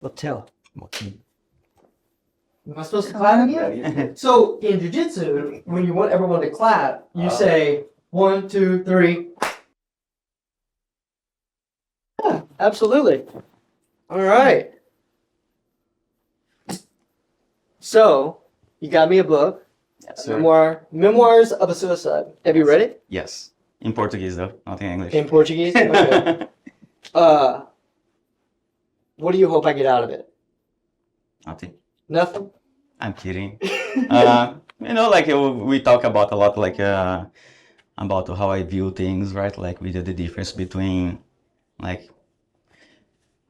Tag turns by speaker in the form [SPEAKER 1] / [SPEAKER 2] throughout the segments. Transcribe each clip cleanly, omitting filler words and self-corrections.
[SPEAKER 1] Well, tell.
[SPEAKER 2] Okay.
[SPEAKER 1] Am I supposed to clap again? So in jiu-jitsu, when you want everyone to clap, you say 1, 2, 3. Yeah, absolutely. All right. So you got me a book,
[SPEAKER 2] Yes,
[SPEAKER 1] a
[SPEAKER 2] sir.
[SPEAKER 1] Memoirs of a Suicide. Have you read it?
[SPEAKER 2] Yes. In Portuguese, though, not in English.
[SPEAKER 1] In Portuguese? Okay. What do you hope I get out of it?
[SPEAKER 2] Nothing.
[SPEAKER 1] Nothing?
[SPEAKER 2] I'm kidding. Like we talk about a lot, like about how I view things, right? Like we did the difference between like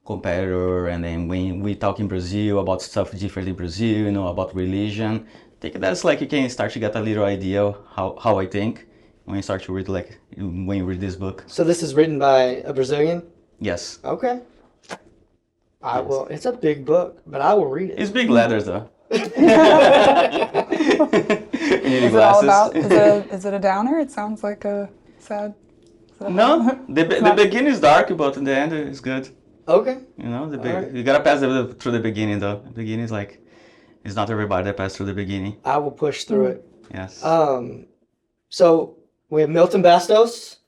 [SPEAKER 2] competitor, and then when we talk in Brazil about stuff different in Brazil, about religion. I think that's like you can start to get a little idea how I think when you start to read, like when you read this book.
[SPEAKER 1] So this is written by a Brazilian?
[SPEAKER 2] Yes.
[SPEAKER 1] Okay. I will. It's a big book, but I will read it.
[SPEAKER 2] It's big letters though. You need
[SPEAKER 3] Is it all about? Is it a downer? It sounds like a sad.
[SPEAKER 2] No, the beginning is dark, but in the end it's good.
[SPEAKER 1] Okay.
[SPEAKER 2] Right. You gotta pass through the beginning though. The beginning is like, it's not everybody that passes through the beginning.
[SPEAKER 1] I will push through it.
[SPEAKER 2] Yes.
[SPEAKER 1] So we have Milton Bastos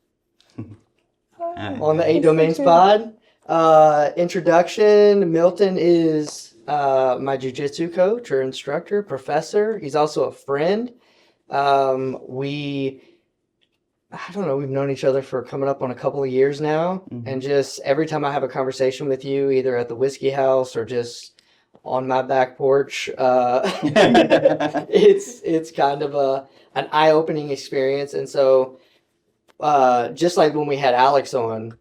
[SPEAKER 1] on the 8 Domains pod. Introduction. Milton is my jiu-jitsu coach or instructor, professor. He's also a friend. I don't know, we've known each other for coming up on a couple of years now. Mm-hmm. And just every time I have a conversation with you, either at the whiskey house or just on my back porch, it's kind of an eye-opening experience. And so just like when we had Alex on,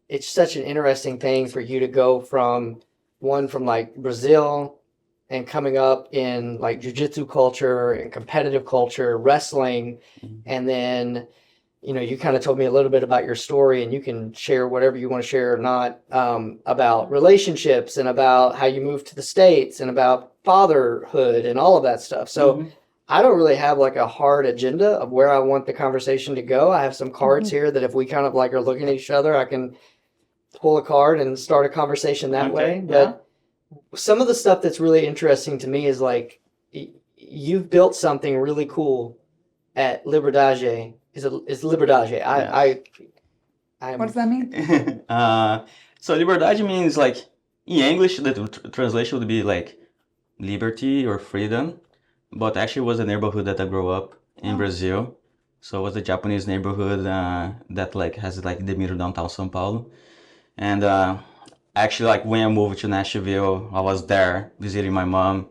[SPEAKER 1] it's such an interesting thing for you to go from like Brazil and coming up in like jiu-jitsu culture and competitive culture, wrestling. Mm-hmm. And then, you kind of told me a little bit about your story, and you can share whatever you want to share or not, about relationships and about how you moved to the States and about fatherhood and all of that stuff. So mm-hmm. I don't really have like a hard agenda of where I want the conversation to go. I have some cards mm-hmm. here that if we kind of like are looking at each other, I can pull a card and start a conversation that way. But some of the stuff that's really interesting to me is like you've built something really cool at Liberdade. Is Liberdade?
[SPEAKER 2] Yes.
[SPEAKER 3] What does that mean?
[SPEAKER 2] So Liberdade means, like, in English the translation would be like liberty or freedom, but actually it was a neighborhood that I grew up in Brazil. So it was a Japanese neighborhood that like has like the middle downtown São Paulo. And actually, like, when I moved to Nashville, I was there visiting my mom,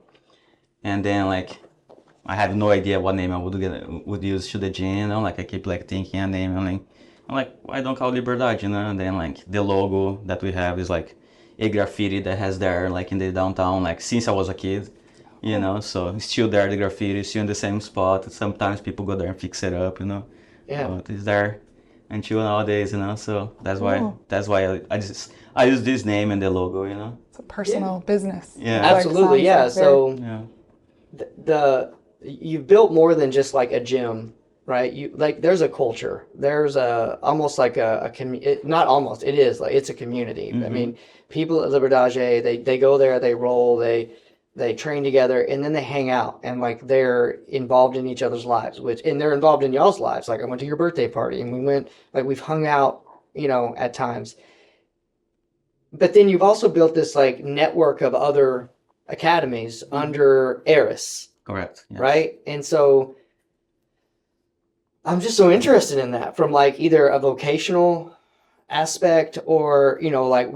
[SPEAKER 2] and then like I had no idea what name I would use to the gym. Like I keep like thinking a name, and I'm like, why don't call Liberdade? And then like the logo that we have is like a graffiti that has there like in the downtown, like since I was a kid, so it's still there, the graffiti, still in the same spot. Sometimes people go there and fix it up,
[SPEAKER 1] Yeah.
[SPEAKER 2] But it's there until nowadays, so that's why I use this name and the logo,
[SPEAKER 3] It's a personal business.
[SPEAKER 2] Yeah,
[SPEAKER 1] absolutely. Yeah. So
[SPEAKER 2] yeah.
[SPEAKER 1] You've built more than just like a gym, right? There's a culture. There's almost like not almost, it is like, it's a community. Mm-hmm. I mean, people at Liberdade, they go there, they roll, they train together, and then they hang out, and like they're involved in each other's lives, and they're involved in y'all's lives. Like I went to your birthday party, and we've hung out, at times. But then you've also built this like network of other academies under Eris.
[SPEAKER 2] Correct. Yes.
[SPEAKER 1] Right? And so I'm just so interested in that from like either a vocational aspect or, like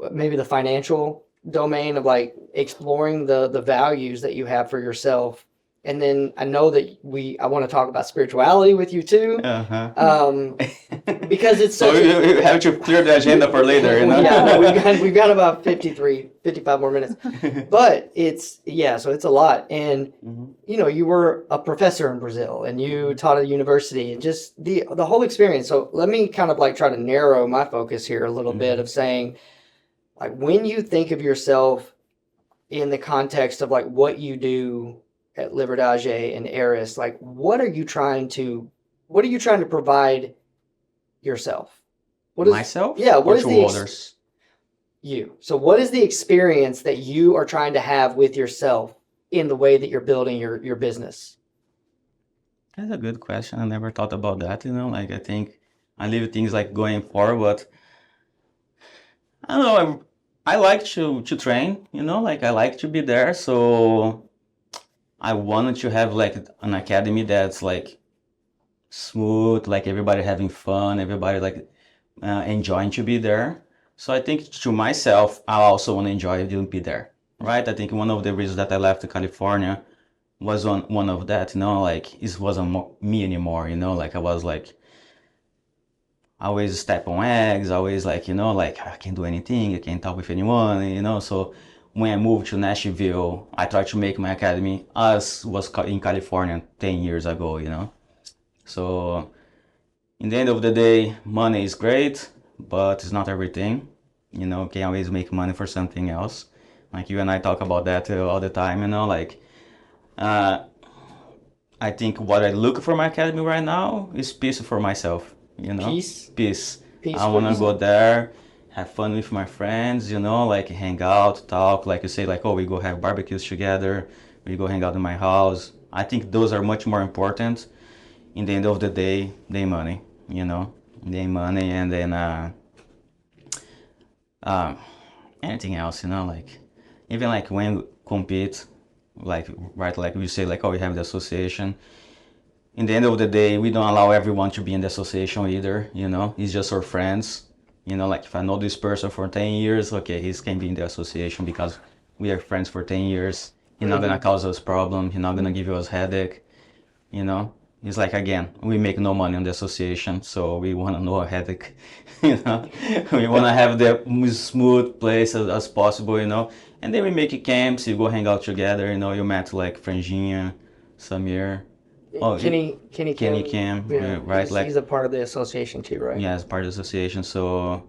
[SPEAKER 1] maybe the financial domain of like exploring the values that you have for yourself. And then I know that I want to talk about spirituality with you too.
[SPEAKER 2] Uh-huh.
[SPEAKER 1] Because it's
[SPEAKER 2] so you have to clear the agenda for later,
[SPEAKER 1] Yeah, no, we've got about 55 more minutes. But so it's a lot. And
[SPEAKER 2] mm-hmm.
[SPEAKER 1] You were a professor in Brazil and you taught at a university, and just the whole experience. So let me kind of like try to narrow my focus here a little mm-hmm. bit of saying, like, when you think of yourself in the context of like what you do at Liberdade and Eris, like what are you trying to provide yourself?
[SPEAKER 2] Myself?
[SPEAKER 1] Yeah, what is the
[SPEAKER 2] others?
[SPEAKER 1] you. So what is the experience that you are trying to have with yourself in the way that you're building your business?
[SPEAKER 2] That's a good question. I never thought about that, like I think I leave things like going forward, but I don't know, I like to train, like I like to be there, so I wanted to have like an academy that's like smooth, like everybody having fun, everybody like enjoying to be there. So I think to myself, I also want to enjoy to be there, right? I think one of the reasons that I left California was one of that, like it wasn't me anymore, like I was like always step on eggs, always like, like I can't do anything, I can't talk with anyone, so when I moved to Nashville, I tried to make my academy as was in California 10 years ago. So in the end of the day, money is great, but it's not everything. Can always make money for something else. Like you and I talk about that all the time, like uh, I think what I look for my academy right now is peace for myself,
[SPEAKER 1] Peace?
[SPEAKER 2] Peace.
[SPEAKER 1] Peace
[SPEAKER 2] I
[SPEAKER 1] for
[SPEAKER 2] want to go
[SPEAKER 1] yourself.
[SPEAKER 2] there, have fun with my friends, like hang out, talk, like you say, like, oh, we go have barbecues together, we go hang out in my house. I think those are much more important in the end of the day than money, than money and then anything else, like even like when we compete, like right, like we say, like, oh, we have the association. In the end of the day, we don't allow everyone to be in the association either, it's just our friends, like if I know this person for 10 years, okay, he can be in the association because we are friends for 10 years. He's not gonna cause us problem, he's not gonna give us headache, you know. It's like, again, we make no money on the association, so we want to know a headache, we want to have the smooth place as possible, and then we make camps, you go hang out together, you met like Franginha, Samir,
[SPEAKER 1] Kenny
[SPEAKER 2] Kenny
[SPEAKER 1] Kim,
[SPEAKER 2] Kim, right?
[SPEAKER 1] he's a part of the association too, right?
[SPEAKER 2] Yeah, as part of the association, so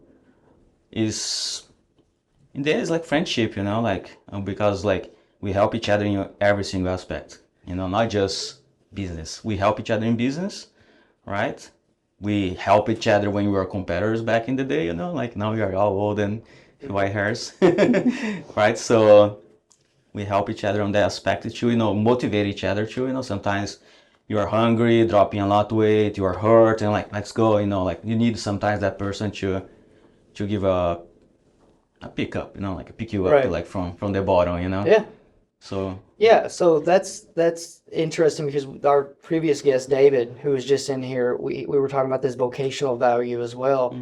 [SPEAKER 2] it's in the end it's like friendship, like because like we help each other in every single aspect, not just business. We help each other in business, right? We help each other when we were competitors back in the day, like now we are all old and white hairs, right? So we help each other on that aspect too, motivate each other too, sometimes you are hungry, dropping a lot of weight, you are hurt, and like, let's go, like you need sometimes that person to give a pick up, like pick you up
[SPEAKER 1] Right.
[SPEAKER 2] like from the bottom,
[SPEAKER 1] Yeah.
[SPEAKER 2] So
[SPEAKER 1] Yeah, so that's interesting because our previous guest, David, who was just in here, we were talking about this vocational value as well.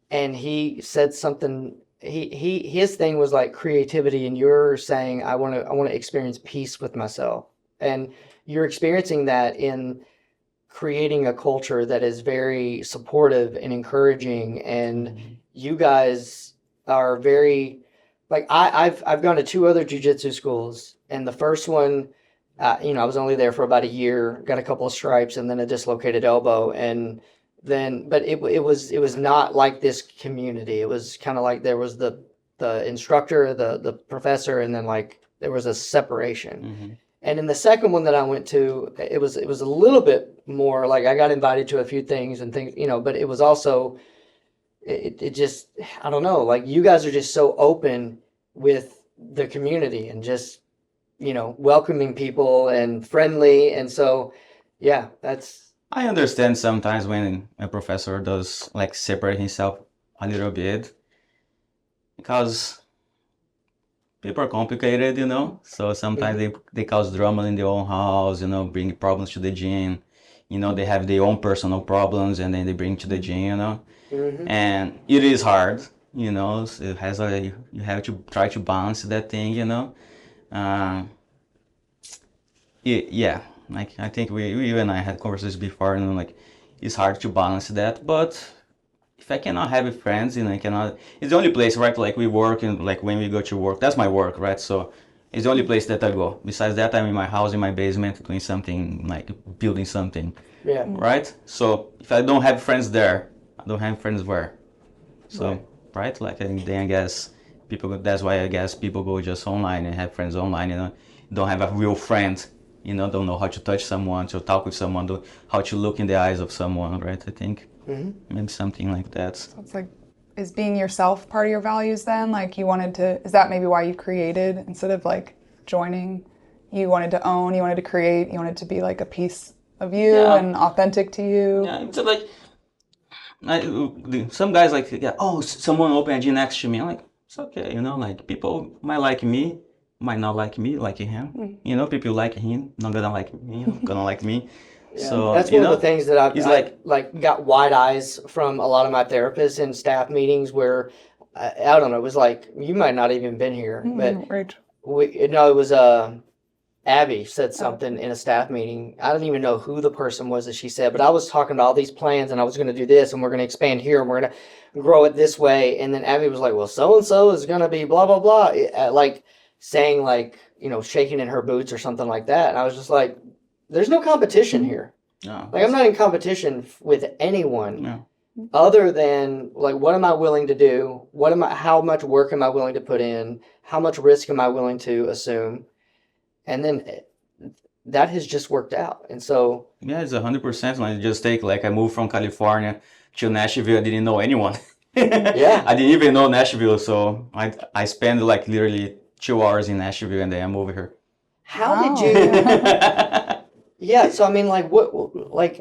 [SPEAKER 1] And he said something, his thing was like creativity, and you're saying I want to experience peace with myself. And you're experiencing that in creating a culture that is very supportive and encouraging, and you guys are very like I've gone to two other jiu-jitsu schools, and the first one, I was only there for about a year, got a couple of stripes and then a dislocated elbow, and then but it was not like this community. It was kind of like there was the instructor, the professor, and then like there was a separation. And in the second one that I went to, it was a little bit more like I got invited to a few things and things, but it was also it just, I don't know, like you guys are just so open with the community and just, welcoming people and friendly. And so, yeah, that's.
[SPEAKER 2] I understand sometimes when a professor does like separate himself a little bit because people are complicated, so sometimes they cause drama in their own house, bring problems to the gym, they have their own personal problems and then they bring to the gym, and it is hard, so it has you have to try to balance that thing, yeah, like I think we you and I had conversations before, like it's hard to balance that, but if I cannot have friends, I cannot. It's the only place, right? Like we work and like when we go to work, that's my work, right? So it's the only place that I go. Besides that, I'm in my house, in my basement, doing something, like building something.
[SPEAKER 1] Yeah.
[SPEAKER 2] Right? So if I don't have friends there, I don't have friends where. So, right? Like then I guess people. That's why I guess people go just online and have friends online. Don't have a real friend. Don't know how to touch someone, to talk with someone, how to look in the eyes of someone, right? I think maybe something like that.
[SPEAKER 3] So it's like is being yourself part of your values then? Like you wanted to, is that maybe why you created instead of like joining? You wanted to own, you wanted to create, you wanted to be like a piece of you and authentic to you.
[SPEAKER 2] Yeah, it's like some guys like, yeah, oh, someone opened a gym next to me. I'm like, it's okay, you know, like people might like me, might not like me, like him. You know, people like him, not gonna like me, gonna like me.
[SPEAKER 1] Yeah,
[SPEAKER 2] So
[SPEAKER 1] that's one of the things that
[SPEAKER 2] it's
[SPEAKER 1] like got wide eyes from a lot of my therapists in staff meetings where I don't know, it was like you might not even been here, but
[SPEAKER 3] Right.
[SPEAKER 1] it was Abby said something in a staff meeting. I don't even know who the person was that she said, but I was talking about all these plans and I was going to do this and we're going to expand here and we're going to grow it this way. And then Abby was like, well, so-and-so is going to be blah, blah, blah. Like saying like, you know, shaking in her boots or something like that. And I was just like, there's no competition here.
[SPEAKER 2] No.
[SPEAKER 1] Like I'm not in competition with anyone.
[SPEAKER 2] No.
[SPEAKER 1] Other than like, what am I willing to do? How much work am I willing to put in? How much risk am I willing to assume? And then that has just worked out. And so
[SPEAKER 2] Yeah, it's 100%. Like just take like I moved from California to Nashville. I didn't know anyone.
[SPEAKER 1] Yeah.
[SPEAKER 2] I didn't even know Nashville, so I spent like literally 2 hours in Nashville and then I moved here.
[SPEAKER 1] how
[SPEAKER 3] Wow.
[SPEAKER 1] did you? Yeah. So I mean, like what? Like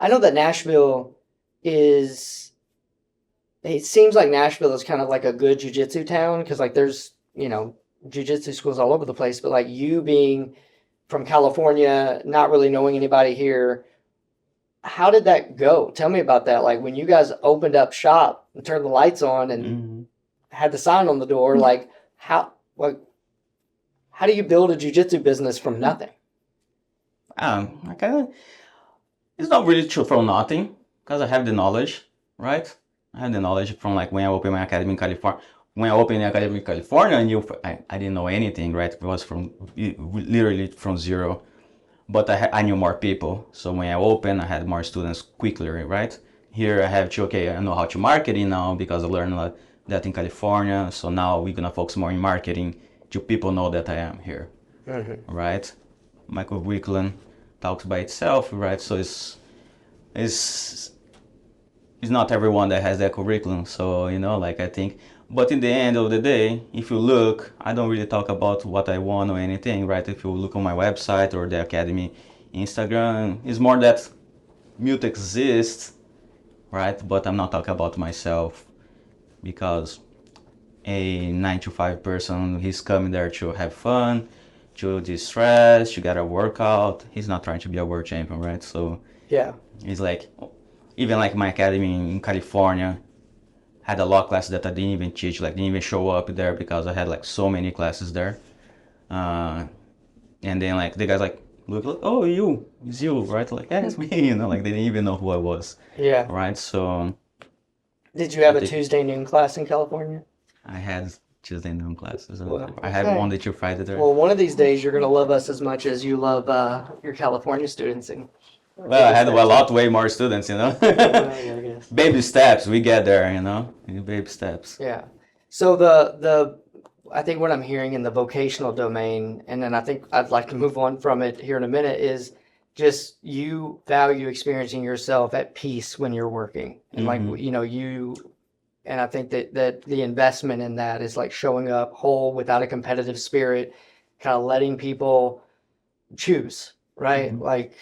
[SPEAKER 1] I know that Nashville is. It seems like Nashville is kind of like a good jiu-jitsu town because like there's jiu-jitsu schools all over the place, but like you being from California, not really knowing anybody here, how did that go? Tell me about that. Like when you guys opened up shop and turned the lights on and had the sign on the door, like how do you build a jiu-jitsu business from nothing?
[SPEAKER 2] It's not really true from nothing because I have the knowledge, right? I have the knowledge from like when I opened my academy in California. When I opened the academy in California, I didn't know anything, right? It was literally from zero. But I knew more people. So when I opened, I had more students quickly, right? Here I have I know how to marketing now because I learned that in California. So now we're gonna focus more in marketing to people know that I am here, right? My curriculum talks by itself, right? So it's not everyone that has that curriculum. So, I think, but in the end of the day, if you look, I don't really talk about what I want or anything, right? If you look on my website or the academy Instagram, it's more that Mute exists, right? But I'm not talking about myself because a 9 to 5 person, he's coming there to have fun, to distress, to get a workout. He's not trying to be a world champion, right? So
[SPEAKER 1] yeah,
[SPEAKER 2] it's like, even like my academy in California had a lot of classes that I didn't even teach, like didn't even show up there because I had like so many classes there. And then like the guys like, look, oh, it's you, right? Like, yeah, it's me, like they didn't even know who I was.
[SPEAKER 1] Yeah.
[SPEAKER 2] Right, so.
[SPEAKER 1] Did you have a Tuesday noon class in California?
[SPEAKER 2] I had Tuesday noon classes.
[SPEAKER 1] Well,
[SPEAKER 2] I had Monday through Friday there.
[SPEAKER 1] Well, one of these days you're going to love us as much as you love your California students.
[SPEAKER 2] Well, I had way more students,
[SPEAKER 1] Yeah, I guess.
[SPEAKER 2] Baby steps, we get there, baby steps.
[SPEAKER 1] Yeah. So I think what I'm hearing in the vocational domain, and then I think I'd like to move on from it here in a minute, is just you value experiencing yourself at peace when you're working. And like, and I think that the investment in that is like showing up whole without a competitive spirit, kind of letting people choose, right? Like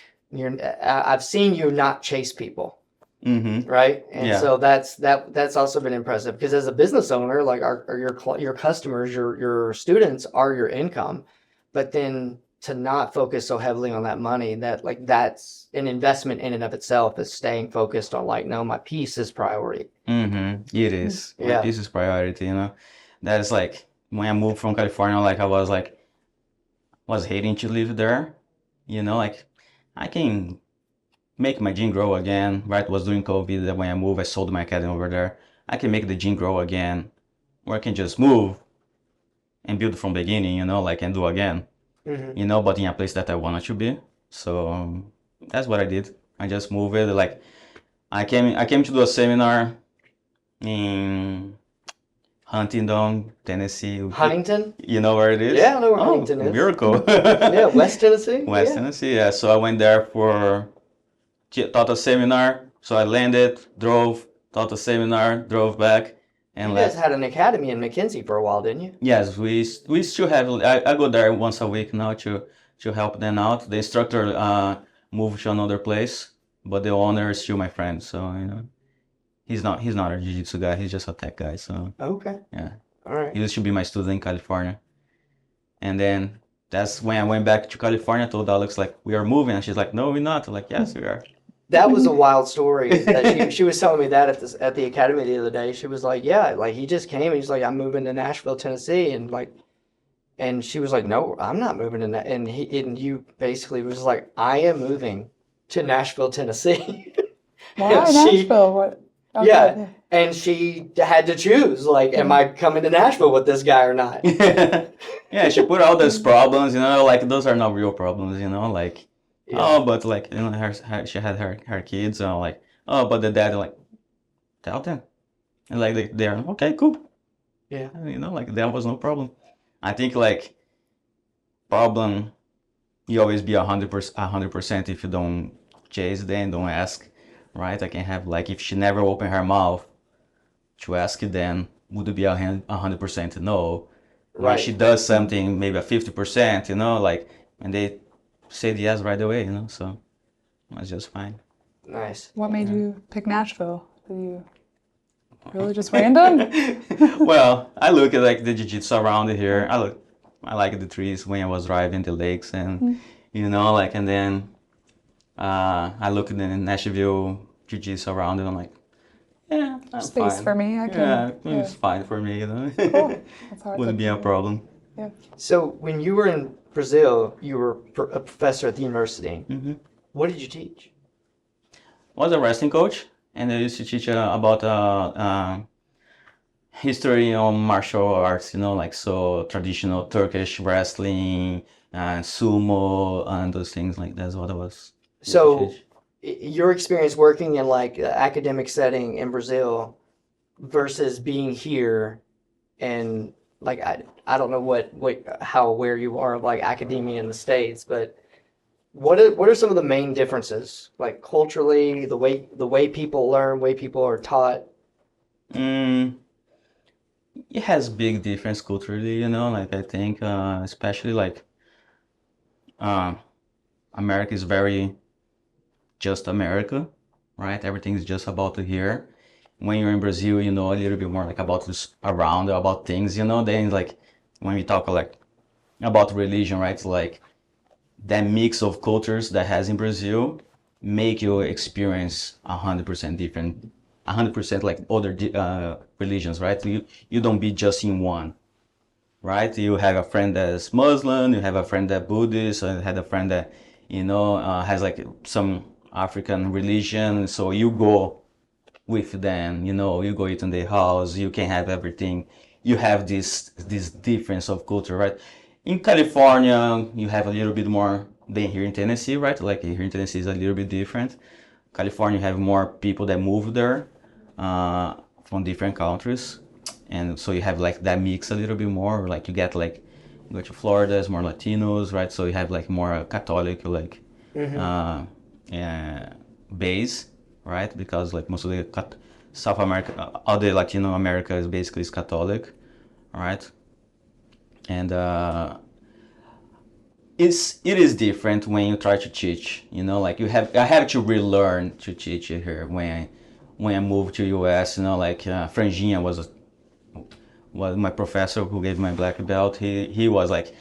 [SPEAKER 1] I've seen you not chase people. Right. And so that's also been impressive because as a business owner, like your customers, your students are your income, but then to not focus so heavily on that money, that's an investment in and of itself, is staying focused on like, no, my peace is priority.
[SPEAKER 2] It is. My peace is priority, That is like when I moved from California, like I was hating to live there, like I can make my gym grow again, right? Was during COVID that when I moved, I sold my academy over there. I can make the gym grow again, or I can just move and build from beginning, and do again, but in a place that I wanted to be. So that's what I did. I just moved it. Like I came to do a seminar in Huntington, Tennessee.
[SPEAKER 1] Huntington?
[SPEAKER 2] You know where it is?
[SPEAKER 1] Yeah, I know where Huntington is.
[SPEAKER 2] Miracle.
[SPEAKER 1] Yeah, West Tennessee.
[SPEAKER 2] Tennessee, yeah. So I went there taught a seminar. So I landed, drove taught a seminar, drove back, and
[SPEAKER 1] You guys
[SPEAKER 2] left.
[SPEAKER 1] had an academy in McKinsey for a while, didn't you?
[SPEAKER 2] Yes, we still have. I go there once a week now to help them out. The instructor moved to another place, but the owner is still my friend. So he's not a jiu-jitsu guy. He's just a tech guy. So
[SPEAKER 1] Okay.
[SPEAKER 2] yeah,
[SPEAKER 1] All right.
[SPEAKER 2] he used to be my student in California, and then that's when I went back to California. I told Alex like we are moving, and she's like, no, we're not. I'm like, yes, we are.
[SPEAKER 1] That was a wild story. That she was telling me that at the academy the other day. She was like, "Yeah, like he just came. He's like, I'm moving to Nashville, Tennessee," and she was like, "No, I'm not moving to that." And you basically was like, "I am moving to Nashville, Tennessee."
[SPEAKER 3] Why
[SPEAKER 1] She-
[SPEAKER 3] Nashville? What? Okay,
[SPEAKER 1] Yeah. And she had to choose, like, am I coming to Nashville with this guy or not?
[SPEAKER 2] Yeah, she put all those problems, like those are not real problems, like,
[SPEAKER 1] Yeah.
[SPEAKER 2] oh, but like, she had her kids, like, oh, but the dad, like, tell them. And like, they're, okay, cool.
[SPEAKER 1] Yeah.
[SPEAKER 2] Like, that was no problem. I think, like, problem, you always be 100% if you don't chase them, don't ask, right? I can have, like, if she never opened her mouth to ask it, then would it be 100% no? Right.
[SPEAKER 1] Right.
[SPEAKER 2] She does something, maybe a 50%, like, and they said yes right away, so that's just fine.
[SPEAKER 1] Nice.
[SPEAKER 3] What made you pick Nashville? Did you really just random?
[SPEAKER 2] Well, I look at like the jiu-jitsu around here. I like the trees when I was driving the lakes and like, and then I look at the Nashville jiu-jitsu around and I'm like, yeah, I'm
[SPEAKER 3] Space
[SPEAKER 2] fine.
[SPEAKER 3] for me. I can.
[SPEAKER 2] Yeah, it's fine for me,
[SPEAKER 3] Cool. That's how I
[SPEAKER 2] Wouldn't
[SPEAKER 3] feel.
[SPEAKER 2] be a problem.
[SPEAKER 3] Yeah.
[SPEAKER 1] So when you were in Brazil, you were a professor at the university.
[SPEAKER 2] Mm-hmm.
[SPEAKER 1] What did you teach?
[SPEAKER 2] I was a wrestling coach, and I used to teach about history on martial arts, like so traditional Turkish wrestling and sumo and those things like that's what I was.
[SPEAKER 1] So your experience working in like an academic setting in Brazil versus being here and like I don't know how aware you are of like academia in the States, but what are some of the main differences, like culturally, the way people learn, way people are taught?
[SPEAKER 2] It has big difference culturally, like I think especially like America is very just America, right? Everything is just about here. When you're in Brazil, a little bit more like about around about things, then like when we talk like about religion, right? It's like that mix of cultures that has in Brazil make your experience 100% different, 100% like other religions, right? You don't be just in one, right? You have a friend that's Muslim, you have a friend that Buddhist, and you have a friend that has like some African religion, so you go with them, you go eat in their house, you can have everything. You have this difference of culture, right? In California, you have a little bit more than here in Tennessee, right? Like here in Tennessee is a little bit different. California, you have more people that move there from different countries. And so you have like that mix a little bit more, like you get like, you go to Florida, it's more Latinos, right? So you have like more Catholic, like base, right? Because like most of the South America, all the Latino America is basically Catholic, right? And it is different when you try to teach, like I have to relearn to teach it here when I moved to US, like Franginha was my professor who gave my black belt. He was like,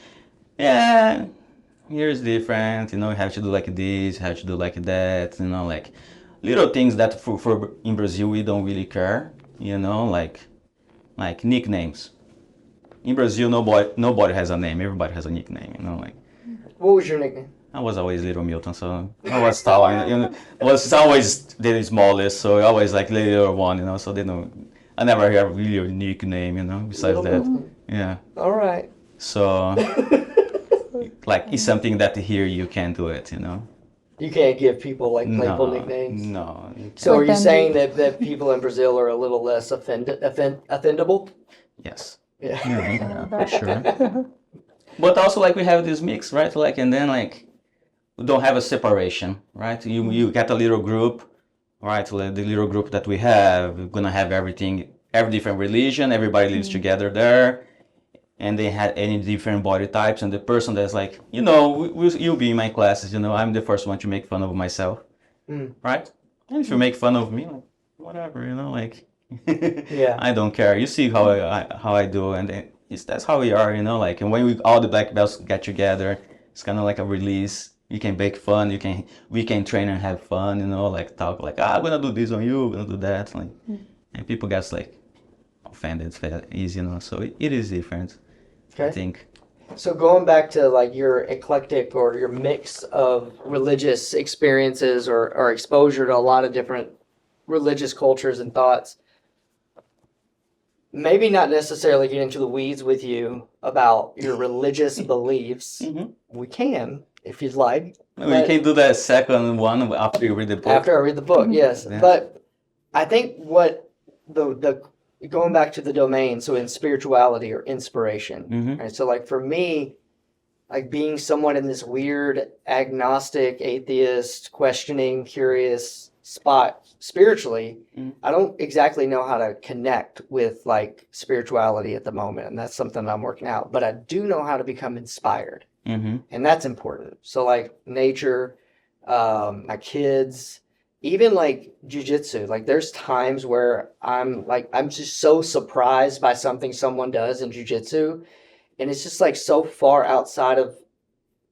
[SPEAKER 2] yeah, here's different, you have to do like this, you have to do like that, like little things that for in Brazil we don't really care, like nicknames. In Brazil, nobody has a name. Everybody has a nickname. Like.
[SPEAKER 1] What was your nickname?
[SPEAKER 2] I was always Little Milton, so I was tall. I was always the smallest, so I always like little one. So they know. I never have really a nickname, Besides
[SPEAKER 1] Little
[SPEAKER 2] that,
[SPEAKER 1] Milton.
[SPEAKER 2] yeah.
[SPEAKER 1] All right.
[SPEAKER 2] So, like, it's something that here you can't do it,
[SPEAKER 1] You can't give people like playful nicknames.
[SPEAKER 2] No.
[SPEAKER 1] So
[SPEAKER 3] Like
[SPEAKER 1] are you
[SPEAKER 3] Benji.
[SPEAKER 1] saying that people in Brazil are a little less offendable?
[SPEAKER 2] Yes.
[SPEAKER 1] Yeah.
[SPEAKER 2] Yeah, for sure. But also, like, we have this mix, right? Like, and then, like, we don't have a separation, right? You get a little group, right? Like the little group that we have, we're gonna have everything, every different religion, everybody lives together there, and they had any different body types. And the person that's like, you'll be in my classes, I'm the first one to make fun of myself, right? And if you make fun of me, like, whatever, like,
[SPEAKER 1] Yeah.
[SPEAKER 2] I don't care. You see how I do, and then that's how we are, like. And when all the black belts get together, it's kind of like a release. You can make fun. We can train and have fun, like talk like, I'm gonna do this on you, I'm gonna do that, like, and people get like offended easy, So it is different. I think.
[SPEAKER 1] So going back to like your eclectic or your mix of religious experiences or exposure to a lot of different religious cultures and thoughts, maybe not necessarily get into the weeds with you about your religious beliefs. We can, if you'd like.
[SPEAKER 2] We can do that second one after you read the book.
[SPEAKER 1] After I read the book, yes.
[SPEAKER 2] Yeah.
[SPEAKER 1] But I think what the going back to the domain, so in spirituality or inspiration, right? So like for me, like being someone in this weird agnostic, atheist, questioning, curious spot spiritually, I don't exactly know how to connect with like spirituality at the moment, and that's something I'm working out. But I do know how to become inspired, and that's important. So like nature, my kids, even like jujitsu, like there's times where I'm just so surprised by something someone does in jujitsu, and it's just like so far outside of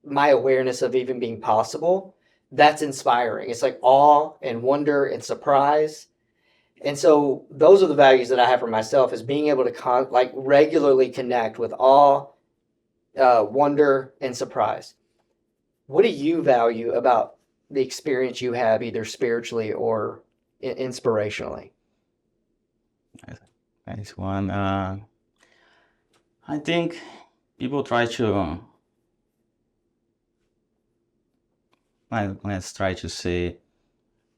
[SPEAKER 1] my awareness of even being possible. That's inspiring. It's like awe and wonder and surprise. And so those are the values that I have for myself, is being able to regularly connect with awe, wonder, and surprise. What do you value about the experience you have, either spiritually or inspirationally?
[SPEAKER 2] Nice one. I think people try to, let's try to say,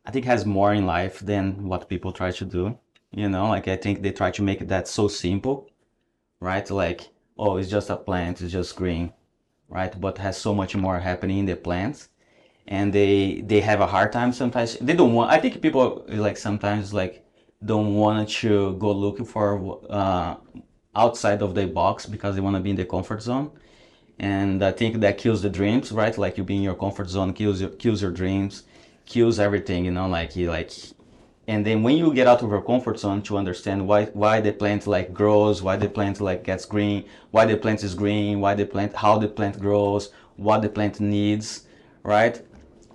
[SPEAKER 2] I think it has more in life than what people try to do. Like I think they try to make that so simple, right? Like, oh, it's just a plant, it's just green, right? But has so much more happening in the plants. And they have a hard time sometimes. They don't want, I think people like sometimes like don't want to go looking for outside of the box because they want to be in the comfort zone. And I think that kills the dreams, right? Like you being in your comfort zone kills your dreams, kills everything, and then when you get out of your comfort zone to understand why the plant like grows, why the plant like gets green, why the plant is green, how the plant grows, what the plant needs, right?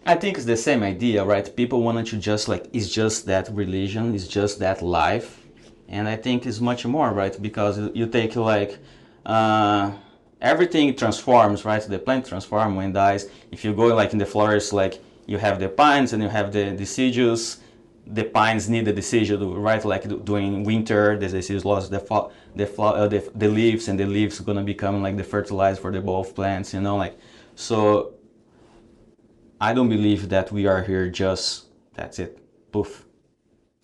[SPEAKER 2] I think it's the same idea, right? People want to just like, it's just that religion, it's just that life. And I think it's much more, right? Because you take like, everything transforms, right? The plant transforms when it dies. If you go like in the forest, like you have the pines and you have the deciduous. The pines need the deciduous, right? Like during winter, the deciduous lost the leaves, and the leaves are gonna become like the fertilizer for the both plants, like. So I don't believe that we are here just, that's it, poof,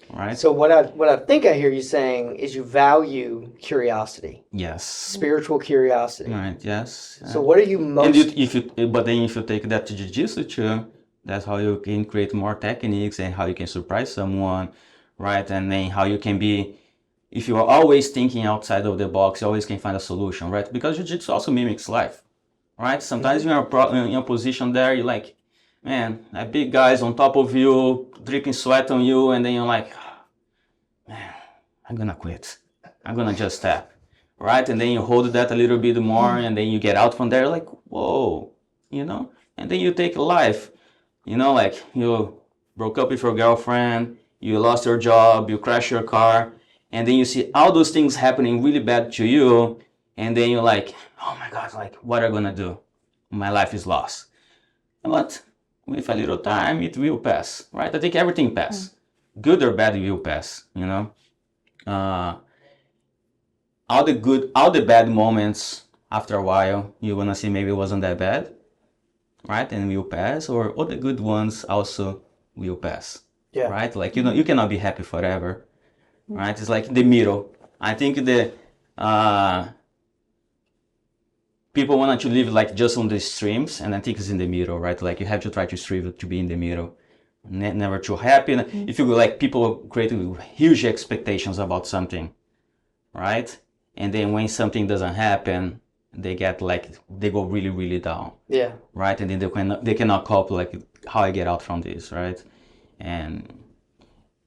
[SPEAKER 2] right?
[SPEAKER 1] So what I think I hear you saying is you value curiosity.
[SPEAKER 2] Yes.
[SPEAKER 1] Spiritual curiosity.
[SPEAKER 2] Right, yes.
[SPEAKER 1] So what are you most...
[SPEAKER 2] But then if you take that to jiu-jitsu too, that's how you can create more techniques and how you can surprise someone, right? And then how you can be, if you are always thinking outside of the box, you always can find a solution, right? Because jiu-jitsu also mimics life, right? Sometimes you're in a position there, you're like, man, that big guy's on top of you, dripping sweat on you, and then you're like, man, I'm gonna quit. I'm gonna just tap, right? And then you hold that a little bit more, and then you get out from there, like, whoa, and then you take life, like you broke up with your girlfriend, you lost your job, you crashed your car, and then you see all those things happening really bad to you, and then you're like, oh my God, like, what am I gonna do? My life is lost. But with a little time, it will pass, right? I think everything passes. Good or bad, it will pass, all the bad moments, after a while, you're gonna see maybe it wasn't that bad, right? And will pass, or all the good ones also will pass, right? Like, you cannot be happy forever, right? It's like the middle. I think people want to live like just on the extremes, and I think it's in the middle, right? Like you have to try to strive to be in the middle, never too happy. If you like, people create huge expectations about something, right? And then when something doesn't happen, they get like, they go really, really down.
[SPEAKER 1] Yeah.
[SPEAKER 2] Right? And then they cannot cope, like, how I get out from this, right? And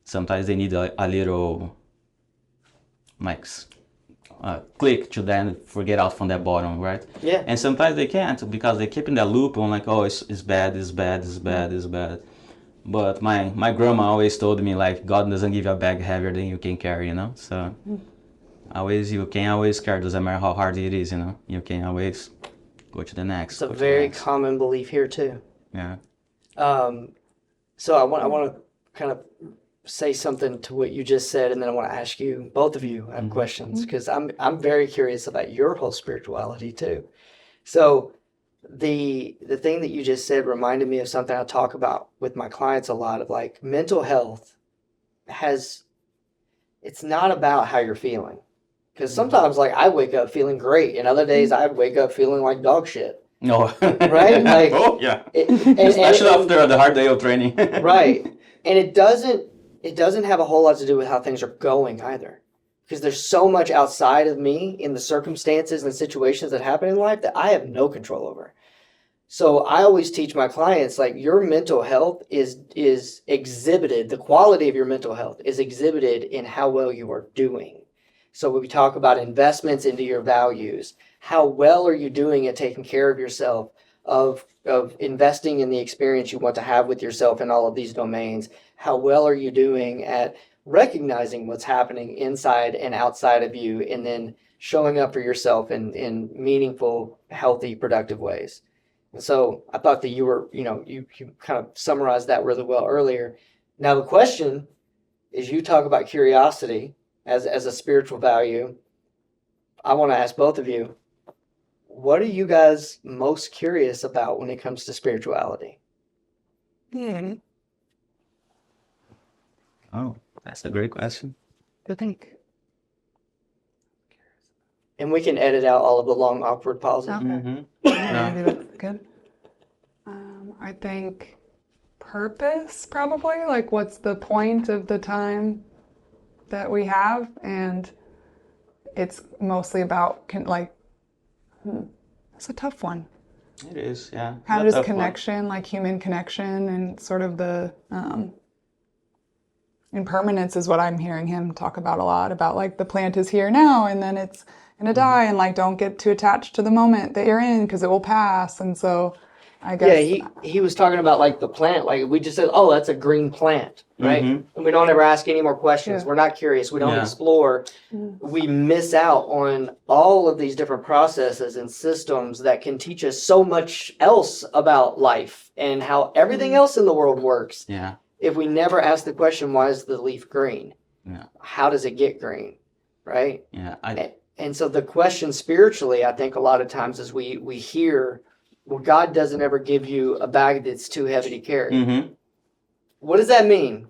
[SPEAKER 2] sometimes they need a little, like, click to then get out from that bottom, right?
[SPEAKER 1] Yeah.
[SPEAKER 2] And sometimes they can't because they keep in that loop on like, oh, it's bad, it's bad, it's bad, it's bad. But my grandma always told me, like, God doesn't give you a bag heavier than you can carry, you know? So you can always carry, doesn't matter how hard it is, you know? You can always go to the next.
[SPEAKER 1] It's a very common belief here too.
[SPEAKER 2] Yeah.
[SPEAKER 1] So I want to kind of say something to what you just said, and then I want to ask you, both of you, I have questions, because I'm very curious about your whole spirituality too. So the thing that you just said reminded me of something I talk about with my clients a lot, of like mental health it's not about how you're feeling. Because sometimes, like, I wake up feeling great, and other days I wake up feeling like dog shit.
[SPEAKER 2] No.
[SPEAKER 1] Right? Like,
[SPEAKER 2] oh, yeah. Especially after the hard day of training.
[SPEAKER 1] Right. And it doesn't have a whole lot to do with how things are going either. Because there's so much outside of me in the circumstances and situations that happen in life that I have no control over. So I always teach my clients, like, your mental health is exhibited, the quality of your mental health is exhibited in how well you are doing. So when we talk about investments into your values, how well are you doing at taking care of yourself, of investing in the experience you want to have with yourself in all of these domains? How well are you doing at recognizing what's happening inside and outside of you, and then showing up for yourself in meaningful, healthy, productive ways? And so I thought that you kind of summarized that really well earlier. Now the question is, you talk about curiosity as a spiritual value. I want to ask both of you, what are you guys most curious about when it comes to spirituality?
[SPEAKER 2] Oh, that's a great question.
[SPEAKER 3] Good think.
[SPEAKER 1] And we can edit out all of the long, awkward pauses.
[SPEAKER 3] Okay.
[SPEAKER 2] Mm-hmm.
[SPEAKER 3] Maybe that's good. I think purpose, probably. Like, what's the point of the time that we have? And it's mostly about, it's a tough one.
[SPEAKER 2] It is, yeah.
[SPEAKER 3] Kind of just connection, like human connection, and sort of the impermanence is what I'm hearing him talk about a lot, about like the plant is here now and then it's gonna die, and like don't get too attached to the moment that you're in because it will pass. And so I guess
[SPEAKER 1] he was talking about like the plant, like we just said, oh, that's a green plant, right? And we don't ever ask any more questions. We're not curious. We don't explore. We miss out on all of these different processes and systems that can teach us so much else about life and how everything else in the world works.
[SPEAKER 2] Yeah.
[SPEAKER 1] If we never ask the question, why is the leaf green?
[SPEAKER 2] Yeah.
[SPEAKER 1] How does it get green? Right?
[SPEAKER 2] Yeah.
[SPEAKER 1] And so the question spiritually, I think a lot of times is we hear, well, God doesn't ever give you a bag that's too heavy to carry.
[SPEAKER 2] Mm-hmm.
[SPEAKER 1] What does that mean?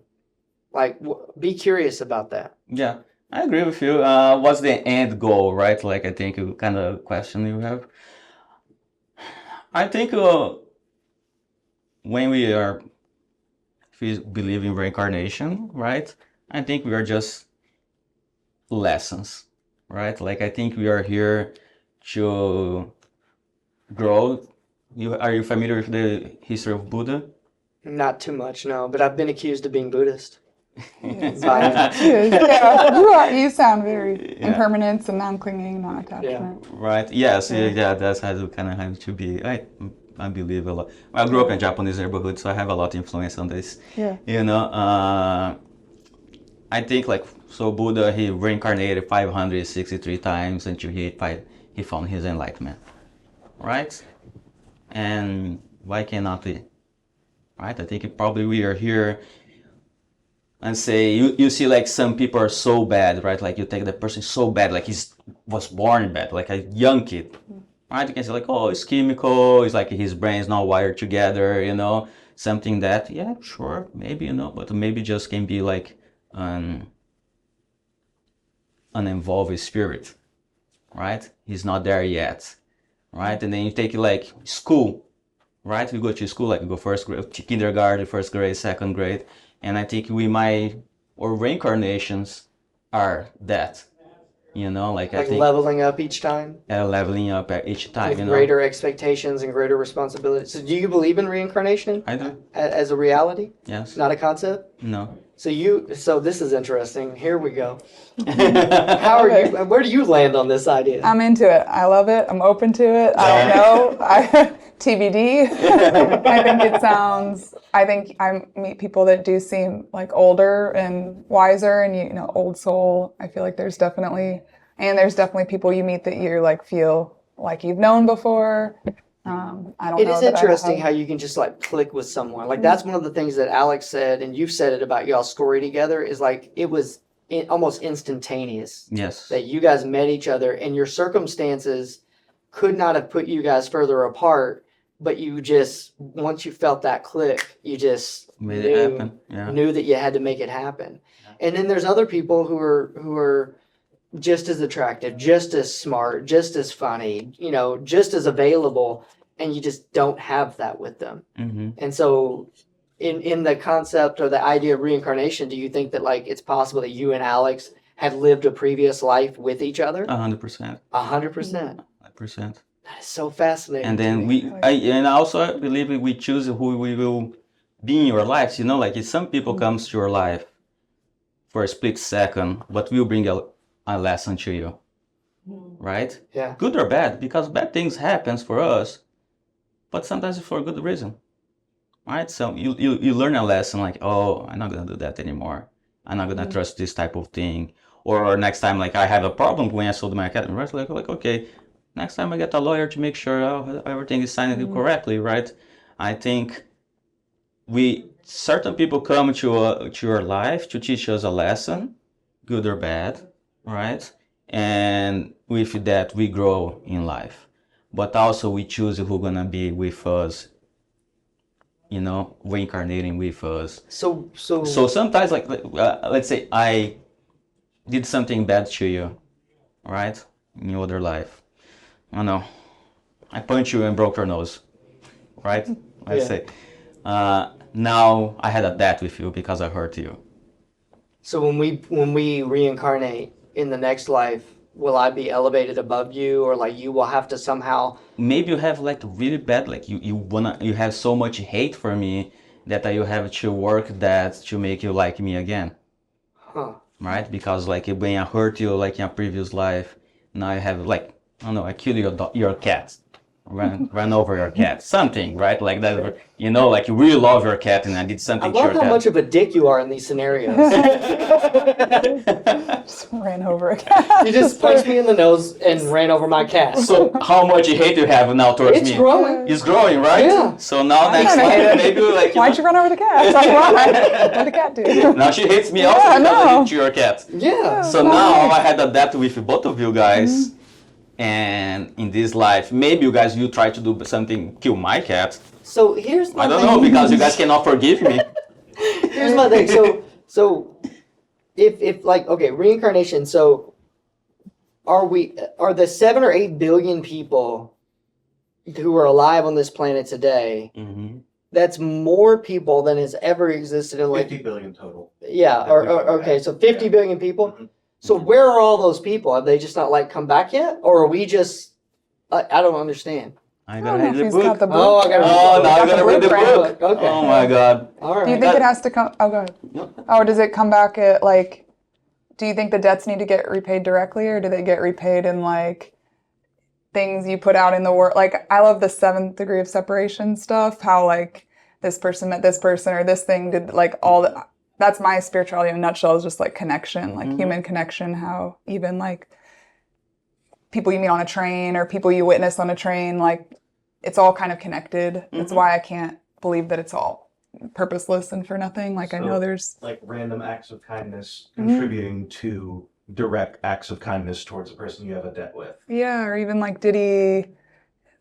[SPEAKER 1] Like, be curious about that.
[SPEAKER 2] Yeah, I agree with you. What's the end goal, right? Like, I think you kind of question you have. I think when if we believe in reincarnation, right? I think we are just lessons, right? Like, I think we are here to grow. Are you familiar with the history of Buddha?
[SPEAKER 1] Not too much, no. But I've been accused of being Buddhist.
[SPEAKER 3] Yeah, you sound very impermanence and non-clinging, non-attachment.
[SPEAKER 2] Right. Yes. Yeah. That's how it kind of have to be. I believe a lot. I grew up in a Japanese neighborhood, so I have a lot of influence on this.
[SPEAKER 3] Yeah.
[SPEAKER 2] You know, I think so Buddha, he reincarnated 563 times until he found his enlightenment. Right? And why cannot we? Right? I think probably we are here and say, you see like some people are so bad, right? Like you take the person so bad, like was born bad, like a young kid. Right? You can say like, oh, it's chemical, it's like his brain's not wired together, you know, something that, yeah, sure, maybe, you know, but maybe just can be like an uninvolved spirit, right? He's not there yet, right? And then you take like school, right? We go to school, like we go first grade, kindergarten, first grade, second grade, and I think or reincarnations are that, you know, like I
[SPEAKER 1] Like
[SPEAKER 2] think
[SPEAKER 1] leveling up each time
[SPEAKER 2] leveling up at each time,
[SPEAKER 1] with
[SPEAKER 2] you know.
[SPEAKER 1] greater expectations and greater responsibilities. So do you believe in reincarnation
[SPEAKER 2] I do.
[SPEAKER 1] as a reality,
[SPEAKER 2] Yes.
[SPEAKER 1] not a concept?
[SPEAKER 2] No.
[SPEAKER 1] So this is interesting. Here we go. How are you? Where do you land on this idea?
[SPEAKER 3] I'm into it. I love it. I'm open to it. I don't know. TBD. I think I meet people that do seem like older and wiser and, you know, old soul. I feel like there's definitely people you meet that you like feel like you've known before. I don't know.
[SPEAKER 1] It is interesting how you can just like click with someone. Like that's one of the things that Alex said, and you've said it about y'all's story together, is like it was almost instantaneous.
[SPEAKER 2] Yes.
[SPEAKER 1] That you guys met each other and your circumstances could not have put you guys further apart, but you just, once you felt that click, you just
[SPEAKER 2] Made it happen. Yeah.
[SPEAKER 1] knew that you had to make it happen. And then there's other people who are just as attractive, just as smart, just as funny, you know, just as available, and you just don't have that with them.
[SPEAKER 2] Mm-hmm.
[SPEAKER 1] And so in the concept or the idea of reincarnation, do you think that like it's possible that you and Alex had lived a previous life with each other?
[SPEAKER 2] 100%.
[SPEAKER 1] 100%.
[SPEAKER 2] 100%.
[SPEAKER 1] That is so fascinating.
[SPEAKER 2] And
[SPEAKER 1] to
[SPEAKER 2] then
[SPEAKER 1] me.
[SPEAKER 2] and also I believe we choose who we will be in your lives. You know, like if some people comes to your life for a split second, but will bring a lesson to you, right?
[SPEAKER 1] Yeah.
[SPEAKER 2] Good or bad, because bad things happens for us, but sometimes for a good reason, right? So you learn a lesson like, oh, I'm not gonna do that anymore. I'm not gonna trust this type of thing. Or next time, like I have a problem when I sold my academy, right? Like okay, next time I get a lawyer to make sure everything is signed correctly, right? I think certain people come to your life to teach us a lesson, good or bad, right? And with that we grow in life, but also we choose who's gonna be with us, you know, reincarnating with us.
[SPEAKER 1] So
[SPEAKER 2] Sometimes, like let's say I did something bad to you, right, in your other life. I don't know, I punched you and broke your nose, right? Let's say now I had a debt with you because I hurt you.
[SPEAKER 1] So when we reincarnate in the next life, will I be elevated above you, or like you will have to somehow?
[SPEAKER 2] Maybe you have like really bad, like you have so much hate for me that you have to work that to make you like me again.
[SPEAKER 1] Huh.
[SPEAKER 2] Right? Because like when I hurt you like in a previous life, now I have like, I don't know, I killed your cat. Run over your cat, something, right? Like that, you know, like you really love your cat, and I did something
[SPEAKER 1] I
[SPEAKER 2] to your
[SPEAKER 1] love
[SPEAKER 2] cat.
[SPEAKER 1] how much of a dick you are in these scenarios.
[SPEAKER 3] Just ran over a cat.
[SPEAKER 1] You just punched me in the nose and ran over my cat.
[SPEAKER 2] So how much hate you have now towards me?
[SPEAKER 1] It's growing.
[SPEAKER 2] It's growing, right?
[SPEAKER 1] Yeah.
[SPEAKER 2] So now next
[SPEAKER 3] kinda hate
[SPEAKER 2] time
[SPEAKER 3] it.
[SPEAKER 2] maybe like
[SPEAKER 3] Why'd you run over the cat? It's like, why? What'd the cat do?
[SPEAKER 2] now she hates me also
[SPEAKER 3] Yeah,
[SPEAKER 2] because I
[SPEAKER 3] no.
[SPEAKER 2] did to your cat.
[SPEAKER 1] Yeah.
[SPEAKER 2] So now I had a debt with both of you guys, and in this life, maybe you guys will try to do something, kill my cat.
[SPEAKER 1] So here's my
[SPEAKER 2] I don't
[SPEAKER 1] thing.
[SPEAKER 2] know, because you guys cannot forgive me.
[SPEAKER 1] Here's my thing. So if like, okay, reincarnation. So are the 7 or 8 billion people who are alive on this planet today?
[SPEAKER 2] Mm-hmm.
[SPEAKER 1] That's more people than has ever existed in like
[SPEAKER 4] 50 billion total.
[SPEAKER 1] Yeah. Okay. So 50 billion people.
[SPEAKER 4] Mhm.
[SPEAKER 1] So where are all those people? Have they just not like come back yet, or are we just? I don't understand.
[SPEAKER 2] I
[SPEAKER 3] I
[SPEAKER 2] gotta
[SPEAKER 3] don't know
[SPEAKER 2] read
[SPEAKER 3] if
[SPEAKER 2] the
[SPEAKER 3] he's
[SPEAKER 2] book.
[SPEAKER 3] got the book.
[SPEAKER 1] Oh, I gotta read
[SPEAKER 2] Oh,
[SPEAKER 1] the
[SPEAKER 2] now I
[SPEAKER 1] book.
[SPEAKER 2] gotta read the
[SPEAKER 3] blueprint.
[SPEAKER 2] book.
[SPEAKER 1] Okay.
[SPEAKER 2] Oh my god.
[SPEAKER 1] All right.
[SPEAKER 3] Do you think it has to come? Oh, go ahead.
[SPEAKER 2] No.
[SPEAKER 3] Oh, does it come back at like? Do you think the debts need to get repaid directly, or do they get repaid in like things you put out in the world? Like, I love the 7th degree of separation stuff. How like this person met this person, or this thing did like all the. That's my spirituality in a nutshell. Is just like connection, like human connection. How even like people you meet on a train or people you witness on a train, like it's all kind of connected. That's why I can't believe that it's all purposeless and for nothing. Like I know
[SPEAKER 4] So-
[SPEAKER 3] there's.
[SPEAKER 4] Like random acts of kindness contributing to direct acts of kindness towards a person you have a debt with.
[SPEAKER 3] Yeah, or even like,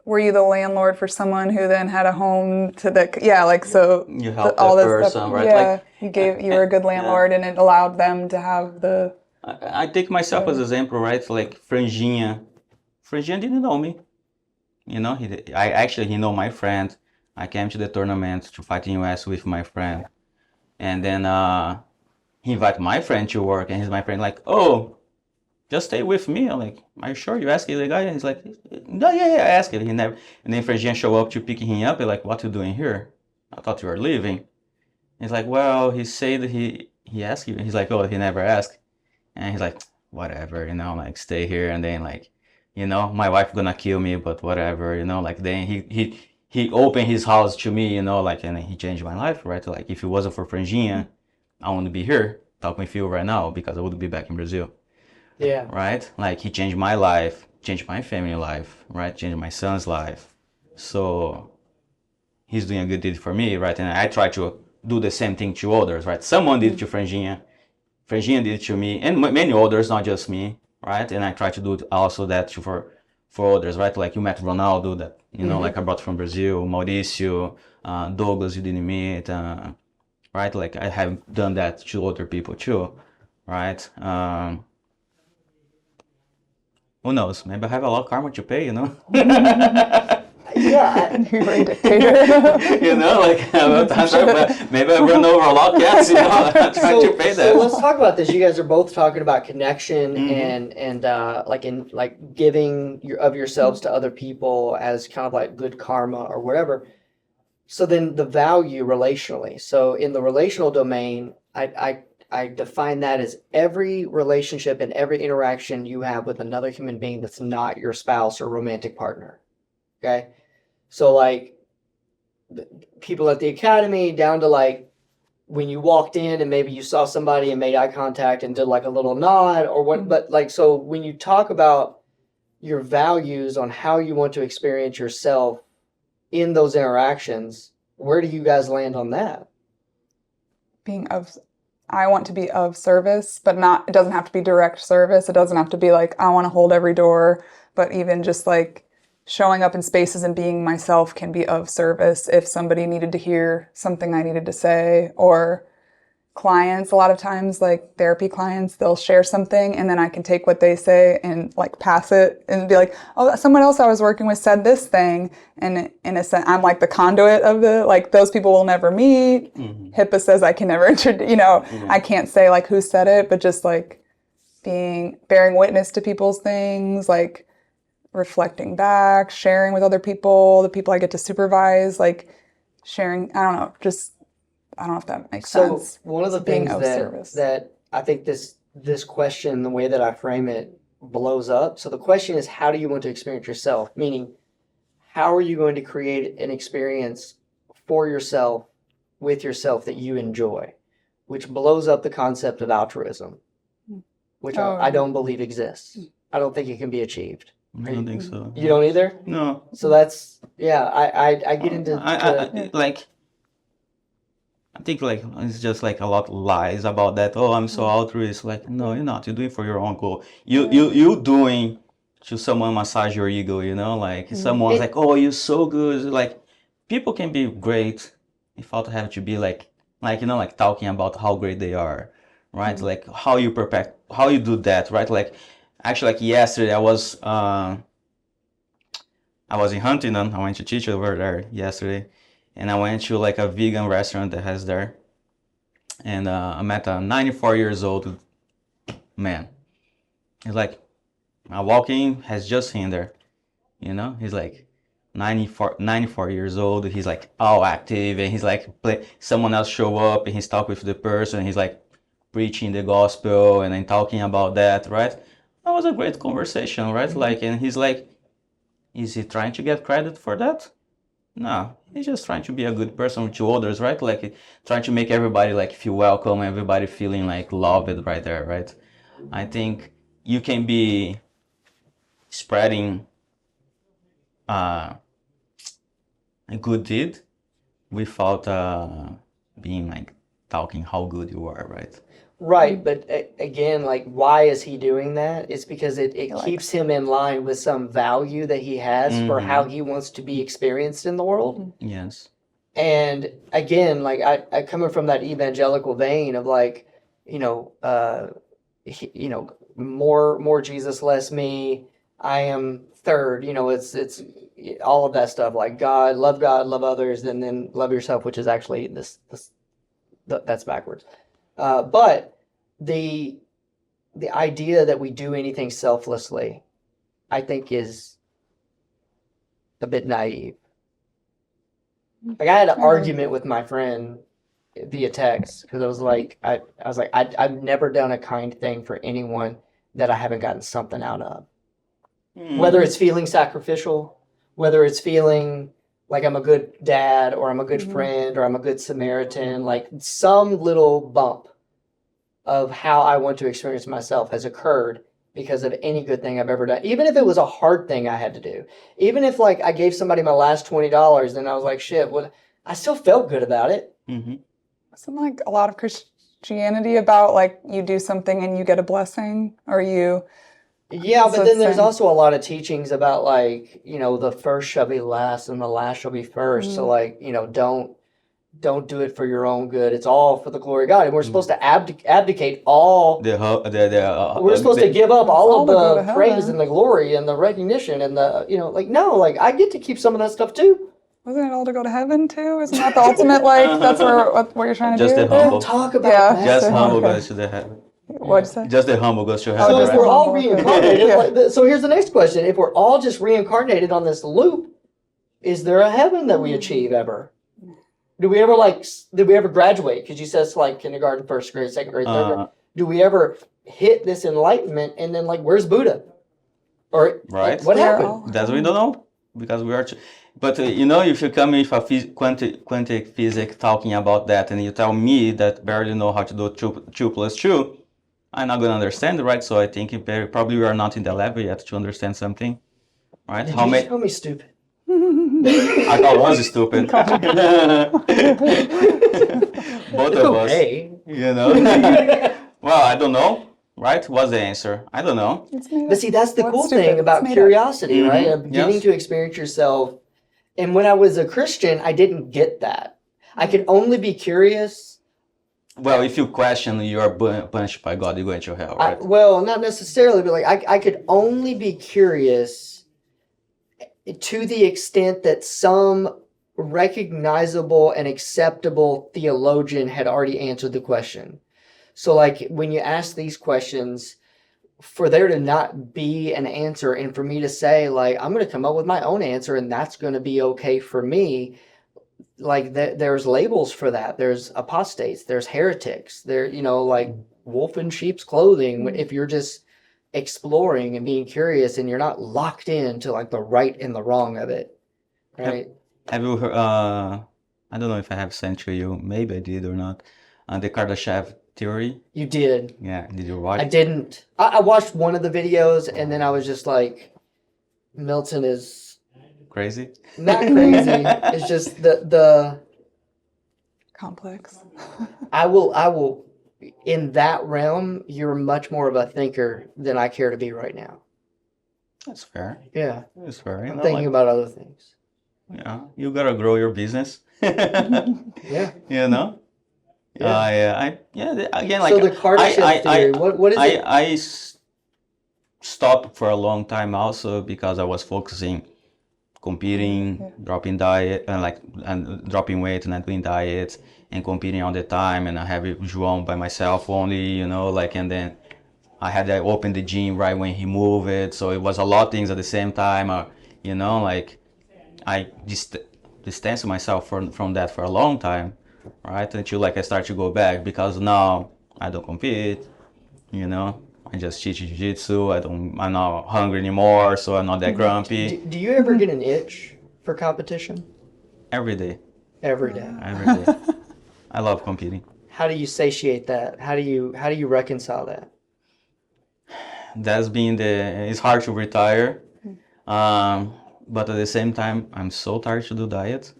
[SPEAKER 3] were you the landlord for someone who then had a home to like, so
[SPEAKER 2] You help
[SPEAKER 3] all
[SPEAKER 2] that
[SPEAKER 3] this
[SPEAKER 2] person,
[SPEAKER 3] stuff,
[SPEAKER 2] right?
[SPEAKER 3] yeah,
[SPEAKER 2] Like,
[SPEAKER 3] you were a good landlord and it allowed them to have the,
[SPEAKER 2] I take myself as an example, right? Like Franginha didn't know me. You know, he know my friend. I came to the tournament to fight in US with my friend. And then he invited my friend to work, and he's my friend like, oh, just stay with me. I'm like, are you sure? You asked the guy? And he's like, no, yeah, I asked it. He never. And then Frangian show up to pick him up. He's like, what you doing here? I thought you were leaving. He's like, well, he said he asked you. He's like, oh, he never asked. And he's like, whatever, like stay here. And then like, my wife gonna kill me, but whatever, like then he opened his house to me, like, and he changed my life, right? Like if it wasn't for Frangian, I wouldn't be here talking with you right now because I would be back in Brazil.
[SPEAKER 1] Yeah.
[SPEAKER 2] Right? Like he changed my life, changed my family life, right? Changed my son's life. So he's doing a good deed for me, right? And I try to do the same thing to others, right? Someone did it to Frangian. Frangian did it to me, and many others, not just me, right? And I try to do it also that for others, right? Like you met Ronaldo, that like I brought from Brazil, Mauricio, Douglas, you didn't meet, right? Like I have done that to other people too, right? Who knows? Maybe I have a lot of karma to pay,
[SPEAKER 1] Yeah.
[SPEAKER 3] You're a dictator.
[SPEAKER 2] Maybe I run over a lot of cats, I'm trying to pay that.
[SPEAKER 1] So let's talk about this. You guys are both talking about connection and like giving of yourselves to other people as kind of like good karma or whatever. So then the value relationally. So in the relational domain, I define that as every relationship and every interaction you have with another human being that's not your spouse or romantic partner. Okay? So like people at the academy down to like when you walked in and maybe you saw somebody and made eye contact and did like a little nod or what, but like, so when you talk about your values on how you want to experience yourself in those interactions, where do you guys land on that?
[SPEAKER 3] I want to be of service, but it doesn't have to be direct service. It doesn't have to be like, I want to hold every door, but even just like showing up in spaces and being myself can be of service. If somebody needed to hear something I needed to say, or clients, a lot of times, like therapy clients, they'll share something and then I can take what they say and like pass it and be like, oh, someone else I was working with said this thing. And in a sense, I'm like the conduit of like those people will never meet. HIPAA says I can never I can't say like who said it, but just like bearing witness to people's things, like reflecting back, sharing with other people, the people I get to supervise, like sharing, I don't know if that makes sense.
[SPEAKER 1] So one of the things that I think this question, the way that I frame it, blows up. So the question is, how do you want to experience yourself? Meaning, how are you going to create an experience for yourself, with yourself that you enjoy? Which blows up the concept of altruism, which I don't believe exists. I don't think it can be achieved.
[SPEAKER 2] I don't think so.
[SPEAKER 1] You don't either?
[SPEAKER 2] No.
[SPEAKER 1] So that's, I get into...
[SPEAKER 2] I think like it's just like a lot of lies about that. Oh, I'm so altruist. Like, no, you're not. You're doing for your own goal. You doing to someone massage your ego, like someone's like, oh, you're so good. Like people can be great without having to be like talking about how great they are, right? Like how you do that, right? Like actually like yesterday I was in Huntington. I went to teach over there yesterday. And I went to like a vegan restaurant that has there. And I met a 94 years old man. He's like, I walk in, has just him there. He's like 94 years old. He's like all active and he's like, someone else show up and he's talking with the person. He's like preaching the gospel and then talking about that, right? That was a great conversation, right? Like, and he's like, is he trying to get credit for that? No, he's just trying to be a good person to others, right? Like trying to make everybody like feel welcome, everybody feeling like loved right there, right? I think you can be spreading a good deed without being like talking how good you are, right?
[SPEAKER 1] Right, but again, like, why is he doing that? It's because it keeps him in line with some value that he has for how he wants to be experienced in the world.
[SPEAKER 2] Yes.
[SPEAKER 1] And again, like, I coming from that evangelical vein of like, more Jesus, less me. I am third. It's all of that stuff, like God, love others, and then love yourself, which is actually that's backwards. But the idea that we do anything selflessly, I think, is a bit naive. Like, I had an argument with my friend via text because I was like, I've never done a kind thing for anyone that I haven't gotten something out of. Whether it's feeling sacrificial, whether it's feeling like I'm a good dad or I'm a good friend or I'm a good Samaritan, like some little bump of how I want to experience myself has occurred because of any good thing I've ever done. Even if it was a hard thing I had to do. Even if like I gave somebody my last $20 and I was like, shit, well, I still felt good about it.
[SPEAKER 3] Isn't like a lot of Christianity about like you do something and you get a blessing, or you...
[SPEAKER 1] Yeah, but then there's also a lot of teachings about like, you know, the first shall be last and the last shall be first. So like, you know, don't do it for your own good. It's all for the glory of God. And we're supposed to abdicate all. We're supposed to give up all of the praise and the glory and the recognition and the, you know, like, no, like I get to keep some of that stuff too.
[SPEAKER 3] Wasn't it all to go to heaven too? Isn't that the ultimate, like, that's what you're trying to
[SPEAKER 2] Just
[SPEAKER 3] do?
[SPEAKER 2] the humble.
[SPEAKER 1] Don't talk about that.
[SPEAKER 2] Just humble goes to the heaven.
[SPEAKER 3] What'd you say?
[SPEAKER 2] Just the humble goes to heaven.
[SPEAKER 1] So if
[SPEAKER 2] Right?
[SPEAKER 1] we're all reincarnated, so here's the next question. If we're all just reincarnated on this loop, is there a heaven that we achieve ever? Did we ever graduate? Because you said it's like kindergarten, first grade, second grade, third grade. Do we ever hit this enlightenment and then like, where's Buddha? Or
[SPEAKER 2] Right.
[SPEAKER 1] like, what happened?
[SPEAKER 2] That's what we don't know. Because we are... But, you know, if you come with a quantic physics talking about that and you tell me that barely know how to do 2 plus 2, I'm not going to understand, right? So I think probably we are not in the level yet to understand something, right?
[SPEAKER 1] Did you just call me stupid?
[SPEAKER 2] I thought I was stupid. Both of us, you know. Well, I don't know, right? What's the answer? I don't know.
[SPEAKER 1] But see, that's the cool thing about curiosity, right? Of getting to experience yourself. And when I was a Christian, I didn't get that. I could only be curious.
[SPEAKER 2] Well, if you question, you are punished by God. You're going to hell, right?
[SPEAKER 1] Well, not necessarily, but like I could only be curious to the extent that some recognizable and acceptable theologian had already answered the question. So like when you ask these questions, for there to not be an answer and for me to say like, I'm going to come up with my own answer and that's going to be okay for me. Like there's labels for that. There's apostates, there's heretics, there, you know, like wolf in sheep's clothing. If you're just exploring and being curious and you're not locked into like the right and the wrong of it. Right.
[SPEAKER 2] Have you heard, I don't know if I have sent to you, maybe I did or not, the Kardashev theory?
[SPEAKER 1] You did.
[SPEAKER 2] Yeah, did you watch?
[SPEAKER 1] I didn't. I watched one of the videos and then I was just like, Milton is
[SPEAKER 2] crazy?
[SPEAKER 1] not crazy. It's just the
[SPEAKER 3] complex.
[SPEAKER 1] I will in that realm, you're much more of a thinker than I care to be right now.
[SPEAKER 2] That's fair.
[SPEAKER 1] Yeah.
[SPEAKER 2] That's fair.
[SPEAKER 1] I'm thinking about other things.
[SPEAKER 2] Yeah, you gotta grow your business.
[SPEAKER 1] Yeah.
[SPEAKER 2] You know?
[SPEAKER 1] Yeah.
[SPEAKER 2] Again, like
[SPEAKER 1] so the Kardashev theory, what is it?
[SPEAKER 2] I stopped for a long time also because I was focusing, competing, dropping diet, and dropping weight and not doing diets, and competing all the time, and I have João by myself only, you know, like, and then I had to open the gym right when he moved it, so it was a lot of things at the same time, you know, like, I distanced myself from that for a long time. Right, until like I start to go back because now I don't compete, you know. I just teach jiu-jitsu. I'm not hungry anymore, so I'm not that grumpy.
[SPEAKER 1] Do you ever get an itch for competition?
[SPEAKER 2] Every day.
[SPEAKER 1] Every day.
[SPEAKER 2] Every day. I love competing.
[SPEAKER 1] How do you satiate that? How do you reconcile that?
[SPEAKER 2] That's been it's hard to retire, but at the same time, I'm so tired to do diet.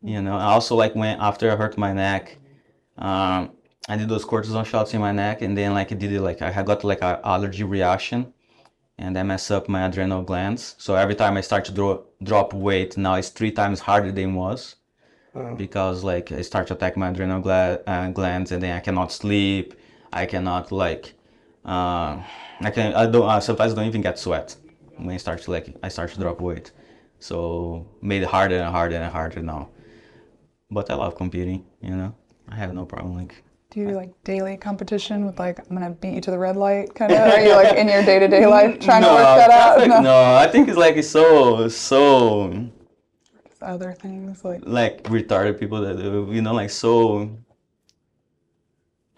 [SPEAKER 2] You know, also like after I hurt my neck, I did those cortisone shots in my neck, and then like I got like an allergy reaction, and I messed up my adrenal glands. So every time I start to drop weight, now it's 3 times harder than it was, because like I start to attack my adrenal glands, and then I cannot sleep. I cannot like, sometimes don't even get sweat when I start to drop weight. So made it harder and harder and harder now. But I love competing, you know. I have no problem. Like,
[SPEAKER 3] Do you do like daily competition with like, I'm gonna beat you to the red light kind of? Are you like in your day-to-day life trying to work that out?
[SPEAKER 2] traffic, no, I think it's like it's so
[SPEAKER 3] Other things like,
[SPEAKER 2] retarded people that do, you know, like so.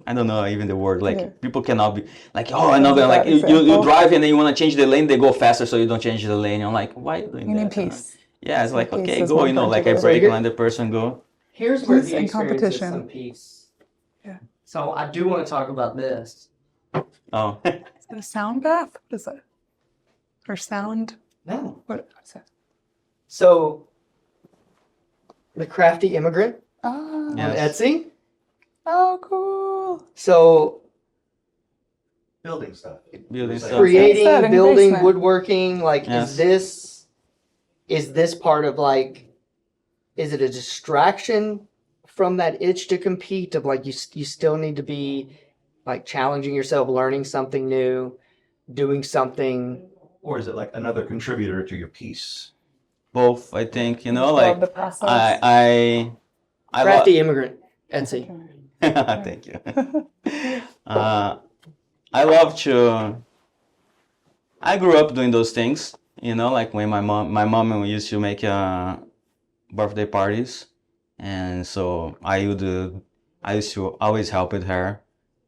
[SPEAKER 2] I don't know even the word. Like
[SPEAKER 3] Yeah.
[SPEAKER 2] people cannot be like, oh, I'm not gonna like
[SPEAKER 3] Bad
[SPEAKER 2] you
[SPEAKER 3] example.
[SPEAKER 2] drive and then you want to change the lane, they go faster, so you don't change the lane. I'm like, why are you doing
[SPEAKER 3] you
[SPEAKER 2] that?
[SPEAKER 3] need peace.
[SPEAKER 2] Yeah, it's like
[SPEAKER 3] Peace
[SPEAKER 2] okay,
[SPEAKER 3] is
[SPEAKER 2] go,
[SPEAKER 3] more
[SPEAKER 2] you know, like I
[SPEAKER 3] important to
[SPEAKER 2] break
[SPEAKER 1] those.
[SPEAKER 2] and let the person go.
[SPEAKER 1] Here's where
[SPEAKER 3] Peace
[SPEAKER 1] he
[SPEAKER 3] and
[SPEAKER 1] experiences
[SPEAKER 3] competition.
[SPEAKER 1] some peace.
[SPEAKER 3] Yeah.
[SPEAKER 1] So I do want to talk about this.
[SPEAKER 2] Oh,
[SPEAKER 3] Is it a sound bath? What is it? Or sound?
[SPEAKER 1] No.
[SPEAKER 3] What is it?
[SPEAKER 1] So the crafty immigrant
[SPEAKER 3] Oh,
[SPEAKER 2] Yeah.
[SPEAKER 1] on
[SPEAKER 2] Yes.
[SPEAKER 1] Etsy.
[SPEAKER 3] oh, cool.
[SPEAKER 1] So
[SPEAKER 4] Building stuff.
[SPEAKER 2] building
[SPEAKER 4] Like
[SPEAKER 2] stuff.
[SPEAKER 1] creating,
[SPEAKER 3] Said in your
[SPEAKER 1] building,
[SPEAKER 3] basement.
[SPEAKER 1] woodworking, like
[SPEAKER 2] Yes.
[SPEAKER 1] is this part of like, is it a distraction from that itch to compete of like you still need to be like challenging yourself, learning something new, doing something.
[SPEAKER 4] Or is it like another contributor to your piece?
[SPEAKER 2] Both, I think, you know,
[SPEAKER 3] Love
[SPEAKER 2] like
[SPEAKER 3] the process.
[SPEAKER 2] I
[SPEAKER 1] Crafty immigrant, Etsy.
[SPEAKER 2] Thank you. I love to. I grew up doing those things, you know, like when my mom used to make birthday parties, and so I used to always help with her,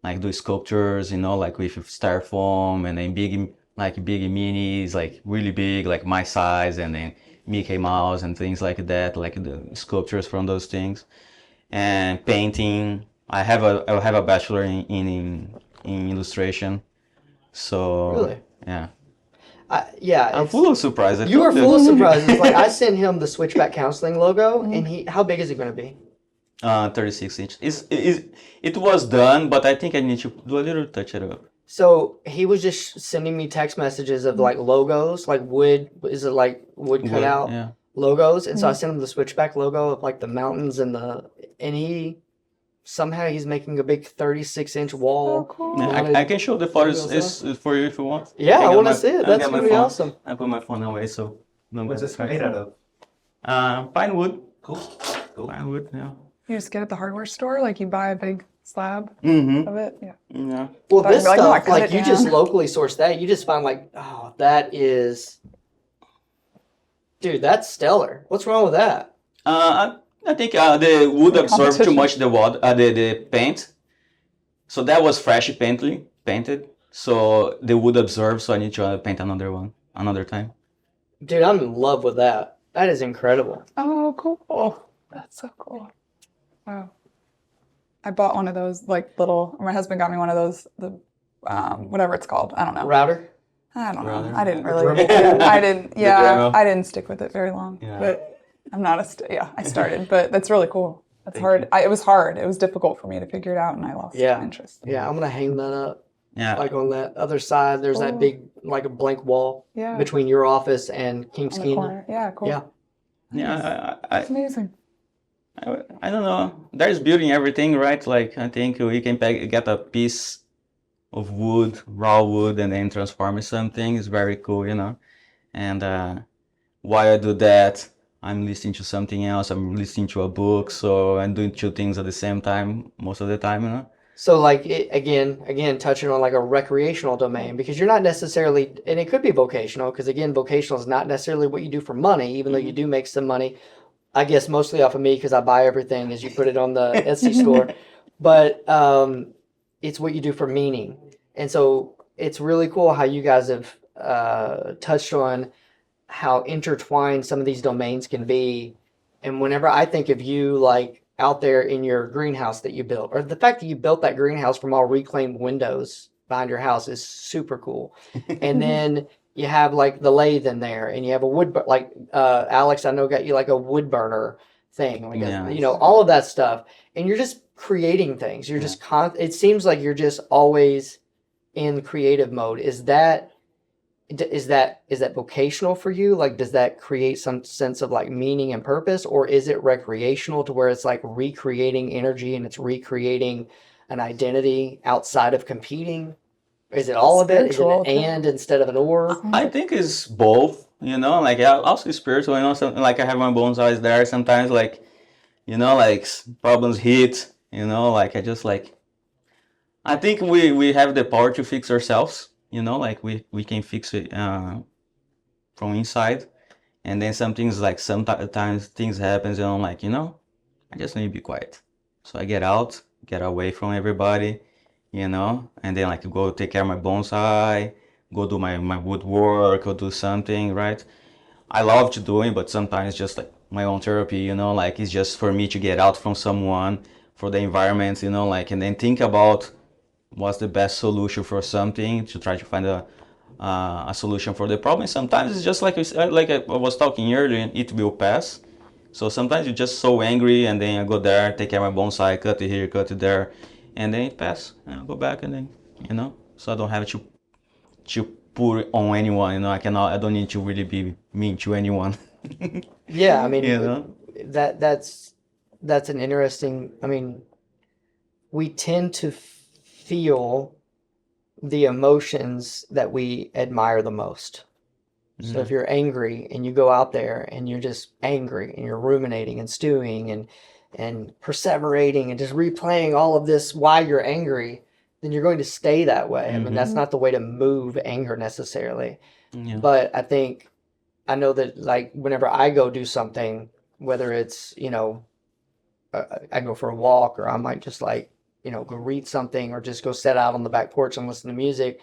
[SPEAKER 2] like do sculptures, you know, like with styrofoam and then big minis, like really big, like my size, and then Mickey Mouse and things like that, like the sculptures from those things, and painting. I have a bachelor in illustration, so
[SPEAKER 1] Really?
[SPEAKER 2] yeah.
[SPEAKER 1] Yeah,
[SPEAKER 2] I'm
[SPEAKER 1] it's-
[SPEAKER 2] full of surprises.
[SPEAKER 1] You are full of surprises. Like I sent him the Switchback Counseling logo, and how big is it going to be?
[SPEAKER 2] 36 inches. It was done, but I think I need to do a little touch it up.
[SPEAKER 1] So he was just sending me text messages of like logos, like wood. Is it like wood cutout
[SPEAKER 2] Yeah.
[SPEAKER 1] logos? And so I sent him the Switchback logo of like the mountains and he's making a big 36-inch
[SPEAKER 3] Oh,
[SPEAKER 1] wall.
[SPEAKER 3] cool.
[SPEAKER 2] Yeah, I can show the photos for you if you want.
[SPEAKER 1] Yeah, I
[SPEAKER 2] got
[SPEAKER 1] want to
[SPEAKER 2] my-
[SPEAKER 1] see it.
[SPEAKER 2] I
[SPEAKER 1] That's
[SPEAKER 2] got my
[SPEAKER 1] gonna be
[SPEAKER 2] phone.
[SPEAKER 1] awesome.
[SPEAKER 2] I put my phone away, so no.
[SPEAKER 4] What's this made out of?
[SPEAKER 2] Pine wood.
[SPEAKER 4] Cool. Cool.
[SPEAKER 2] Pine wood. Yeah.
[SPEAKER 3] You just get it at the hardware store, like you buy a big slab
[SPEAKER 2] Mm-hmm.
[SPEAKER 3] of it. Yeah.
[SPEAKER 2] Yeah.
[SPEAKER 1] Well,
[SPEAKER 3] Thought
[SPEAKER 1] this
[SPEAKER 3] you'd be like, "No, I
[SPEAKER 1] stuff,
[SPEAKER 3] cut
[SPEAKER 1] like
[SPEAKER 3] it
[SPEAKER 1] you just
[SPEAKER 3] down."
[SPEAKER 1] locally source that. You just find like, oh, that is, dude, that's stellar. What's wrong with that?
[SPEAKER 2] I think the wood absorbed too
[SPEAKER 3] Competition.
[SPEAKER 2] much the water, the paint. So that was freshly painted. So the wood absorbed. So I need to paint another time.
[SPEAKER 1] Dude, I'm in love with that. That is incredible.
[SPEAKER 3] Oh, cool. That's so cool. Wow. I bought one of those, like little. My husband got me one of those. Whatever it's called. I don't know.
[SPEAKER 1] Router?
[SPEAKER 3] I don't know.
[SPEAKER 2] Router?
[SPEAKER 3] I didn't really.
[SPEAKER 1] Dremel?
[SPEAKER 3] I didn't. Yeah,
[SPEAKER 2] Dremel?
[SPEAKER 3] I didn't stick with it very long.
[SPEAKER 2] Yeah.
[SPEAKER 3] But I'm not I started, but that's really cool. That's hard. It was hard. It was difficult for me to figure it out, and I lost
[SPEAKER 1] Yeah.
[SPEAKER 3] interest.
[SPEAKER 1] Yeah, I'm gonna hang that up.
[SPEAKER 2] Yeah.
[SPEAKER 1] Like on that other side, there's that
[SPEAKER 3] Cool.
[SPEAKER 1] big, like a blank wall
[SPEAKER 3] Yeah.
[SPEAKER 1] between your office and King's
[SPEAKER 3] On the
[SPEAKER 1] Kingdom.
[SPEAKER 3] corner. Yeah, cool.
[SPEAKER 1] Yeah.
[SPEAKER 2] Yeah.
[SPEAKER 3] It's amazing.
[SPEAKER 2] I don't know. There's beauty in everything, right? Like I think we can get a piece of wood, raw wood, and then transform it something. It's very cool, you know. And while I do that, I'm listening to something else. I'm listening to a book, so I'm doing two things at the same time most of the time, you know.
[SPEAKER 1] So like again, touching on like a recreational domain, because you're not necessarily, and it could be vocational, because again, vocational is not necessarily what you do for money, even though you do make some money. I guess mostly off of me because I buy everything as you put it on the Etsy store, but it's what you do for meaning. And so it's really cool how you guys have touched on how intertwined some of these domains can be. And whenever I think of you like out there in your greenhouse that you built, or the fact that you built that greenhouse from all reclaimed windows behind your house is super cool. And then you have like the lathe in there, and you have a wood, like Alex, I know got you like a wood burner thing, like
[SPEAKER 2] Yeah.
[SPEAKER 1] you know, all of that stuff. And you're just creating things. You're just it seems like you're just always in creative mode. Is that vocational for you? Like, does that create some sense of like meaning and purpose, or is it recreational to where it's like recreating energy and it's recreating an identity outside of competing? Is it all of it? Is it
[SPEAKER 3] Spiritual,
[SPEAKER 1] an
[SPEAKER 3] too.
[SPEAKER 1] and instead of an or?
[SPEAKER 2] I think it's both. you know, like also spiritual, you know, something like I have my bonsais there sometimes, like, you know, like problems hit, you know, like I just like, I think we have the power to fix ourselves, you know, like we can fix it from inside. And then some things like sometimes things happens and I'm like, you know, I just need to be quiet. So I get out, get away from everybody, you know, and then like go take care of my bonsai, go do my woodwork or do something, right? I love to do it, but sometimes just like my own therapy, you know, like it's just for me to get out from someone, for the environment, you know, like, and then think about what's the best solution for something to try to find a solution for the problem. Sometimes it's just like like I was talking earlier, it will pass. So sometimes you're just so angry, and then I go there, take care of my bonsai, cut it here, cut it there, and then it pass. And I go back, and then you know, so I don't have to put it on anyone. You know, I don't need to really be mean to anyone.
[SPEAKER 1] Yeah, I mean,
[SPEAKER 2] You know?
[SPEAKER 1] that's an interesting. I mean, we tend to feel the emotions that we admire the most. So if you're angry and you go out there and you're just angry and you're ruminating and stewing and perseverating and just replaying all of this why you're angry, then you're going to stay that way. I mean, that's not the way to move anger necessarily.
[SPEAKER 2] Yeah.
[SPEAKER 1] But I know that like whenever I go do something, whether it's, you know, I go for a walk or I might just like, you know, go read something or just go sit out on the back porch and listen to music.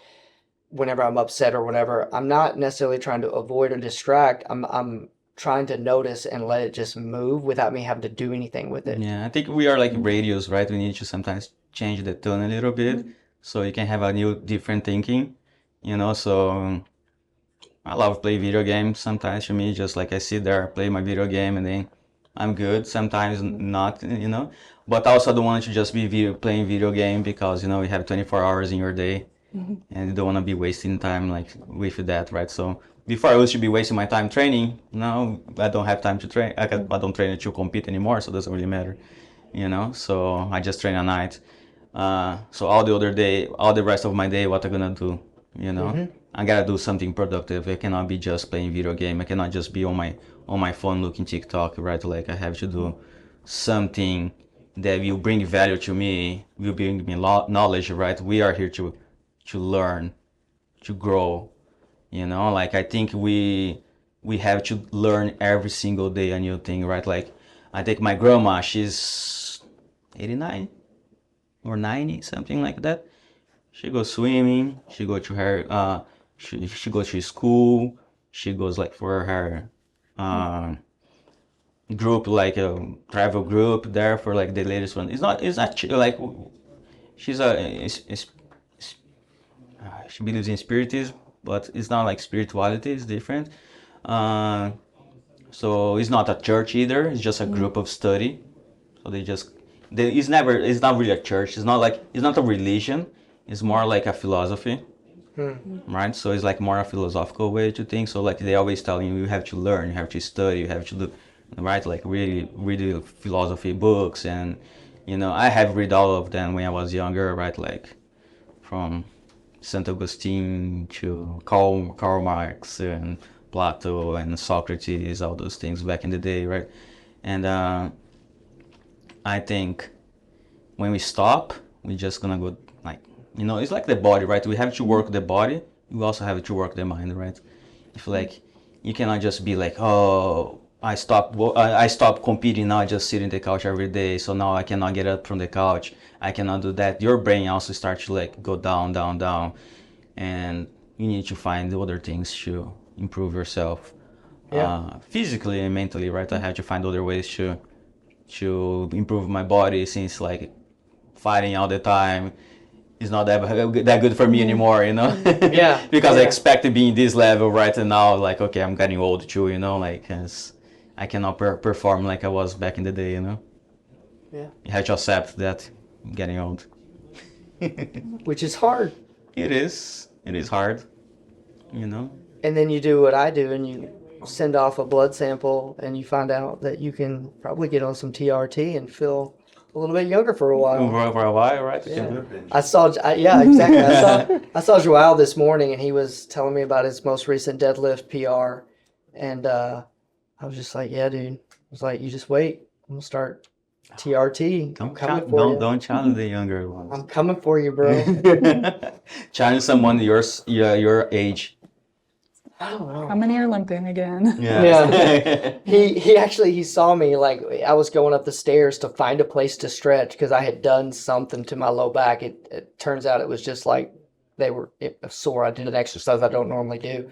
[SPEAKER 1] Whenever I'm upset or whatever, I'm not necessarily trying to avoid or distract. I'm trying to notice and let it just move without me having to do anything with it.
[SPEAKER 2] Yeah, I think we are like radios, right? We need to sometimes change the tone a little bit so you can have a new, different thinking, you know. So I love play video games. Sometimes for me, just like I sit there, play my video game, and then I'm good. Sometimes not, you know. But I also don't want to just be playing video game because you know you have 24 hours in your day, and you don't want to be wasting time like with that, right? So before I used to be wasting my time training. Now I don't have time to train. I don't train to compete anymore, so it doesn't really matter, you know. So I just train at night. So all the rest of my day, what I'm gonna do, you know? I gotta do something productive. I cannot be just playing video game. I cannot just be on my phone looking TikTok, right? Like I have to do something that will bring value to me, will bring me knowledge, right? We are here to learn, to grow, you know. Like I think we have to learn every single day a new thing, right? Like I think my grandma, she's 89 or 90, something like that. She goes swimming, she go to her she goes to school, she goes like for her group, like a travel group there for like the latest one. It's not like she's she believes in spiritism, but it's not like spirituality, it's different. So it's not a church either, it's just a group of study. So it's not really a church, it's not a religion, it's more like a philosophy. Right? So it's like more a philosophical way to think. So like they always tell you have to learn, you have to study, you have to do, right? Like really philosophy books. And you know, I have read all of them when I was younger, right? Like from Saint Augustine to Karl Marx and Plato and Socrates, all those things back in the day, right? And I think when we stop, we're just gonna go like, you know, it's like the body, right? We have to work the body. We also have to work the mind, right? If like, you cannot just be like, oh, I stopped competing, now I just sit in the couch every day, so now I cannot get up from the couch. I cannot do that. Your brain also starts to like go down, down, down, and you need to find other things to improve yourself, physically and mentally, right? I have to find other ways to improve my body, since like fighting all the time is not that good for me anymore, you know.
[SPEAKER 1] Yeah.
[SPEAKER 2] Because I
[SPEAKER 1] Yeah.
[SPEAKER 2] expect to be in this level right now. Like, okay, I'm getting old too, you know. Like, I cannot perform like I was back in the day, you know.
[SPEAKER 1] Yeah.
[SPEAKER 2] You have to accept that I'm getting old.
[SPEAKER 1] Which is hard.
[SPEAKER 2] It is hard, you know.
[SPEAKER 1] And then you do what I do and you send off a blood sample and you find out that you can probably get on some TRT and feel a little bit younger for a while.
[SPEAKER 2] For a while, right?
[SPEAKER 1] Yeah. Yeah, exactly. I saw Joao this morning and he was telling me about his most recent deadlift PR And I was just like, yeah, dude. I was like, you just wait. I'm gonna start TRT. I'm coming for you.
[SPEAKER 2] Don't challenge the younger ones.
[SPEAKER 1] I'm coming for you, bro.
[SPEAKER 2] Challenge someone your age.
[SPEAKER 1] I don't know.
[SPEAKER 3] How many are limping again?
[SPEAKER 2] Yeah.
[SPEAKER 1] He saw me like I was going up the stairs to find a place to stretch because I had done something to my low back. It turns out it was just like they were sore. I did an exercise I don't normally do,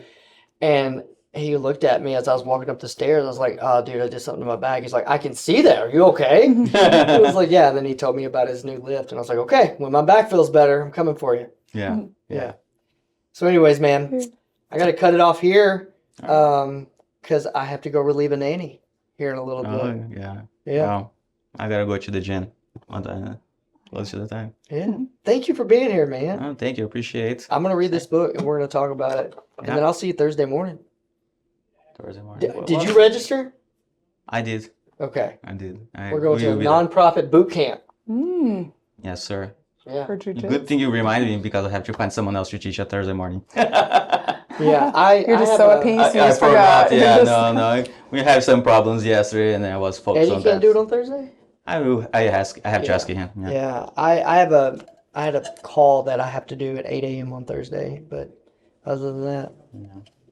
[SPEAKER 1] and he looked at me as I was walking up the stairs. I was like, "Oh, dude, I did something to my back." He's like, "I can see that. Are you okay?" I was like, "Yeah." And then he told me about his new lift, and I was like, "Okay, when my back feels better, I'm coming for you."
[SPEAKER 2] Yeah.
[SPEAKER 1] Yeah. So, anyways, man, I got to cut it off here because I have to go relieve a nanny here in a little bit.
[SPEAKER 2] Oh, yeah.
[SPEAKER 1] Yeah.
[SPEAKER 2] Wow. I gotta go to the gym on the close to the time.
[SPEAKER 1] Yeah. Thank you for being here, man.
[SPEAKER 2] Oh, thank you. Appreciate.
[SPEAKER 1] I'm going to read this book and we're going to talk about it. And
[SPEAKER 2] Yeah.
[SPEAKER 1] then I'll see you Thursday morning.
[SPEAKER 2] Thursday morning.
[SPEAKER 1] Did you register?
[SPEAKER 2] I did.
[SPEAKER 1] Okay.
[SPEAKER 2] I did.
[SPEAKER 1] We're going to a
[SPEAKER 2] will be there.
[SPEAKER 1] nonprofit boot camp.
[SPEAKER 3] Mm,
[SPEAKER 2] Yes, sir.
[SPEAKER 1] Yeah.
[SPEAKER 3] for jujitsu.
[SPEAKER 2] Good thing you reminded me because I have to find someone else to teach at Thursday morning.
[SPEAKER 1] Yeah.
[SPEAKER 3] You're just so at peace. You
[SPEAKER 2] I
[SPEAKER 3] just forgot.
[SPEAKER 2] Yeah,
[SPEAKER 3] Just-
[SPEAKER 2] no. We had some problems yesterday, and I was
[SPEAKER 1] And
[SPEAKER 2] focused
[SPEAKER 1] you
[SPEAKER 2] on
[SPEAKER 1] can't
[SPEAKER 2] that.
[SPEAKER 1] do it on Thursday?
[SPEAKER 2] I will. I have to ask him. Yeah.
[SPEAKER 1] Yeah. I had a call that I have to do at 8 a.m. on Thursday. But other than that,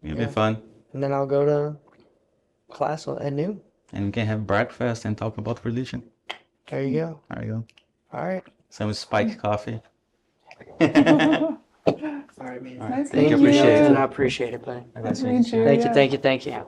[SPEAKER 2] It'll be fun,
[SPEAKER 1] and then I'll go to class at noon.
[SPEAKER 2] and we can have breakfast and talk about religion.
[SPEAKER 1] There you go.
[SPEAKER 2] There you go.
[SPEAKER 1] All right.
[SPEAKER 2] Some spike coffee.
[SPEAKER 1] All right, man.
[SPEAKER 3] Nice
[SPEAKER 2] Thank you.
[SPEAKER 3] meeting
[SPEAKER 2] Appreciate it.
[SPEAKER 1] I appreciate it, buddy.
[SPEAKER 3] Nice to meet you.
[SPEAKER 1] Thank you,
[SPEAKER 3] yeah.
[SPEAKER 1] thank you, thank you.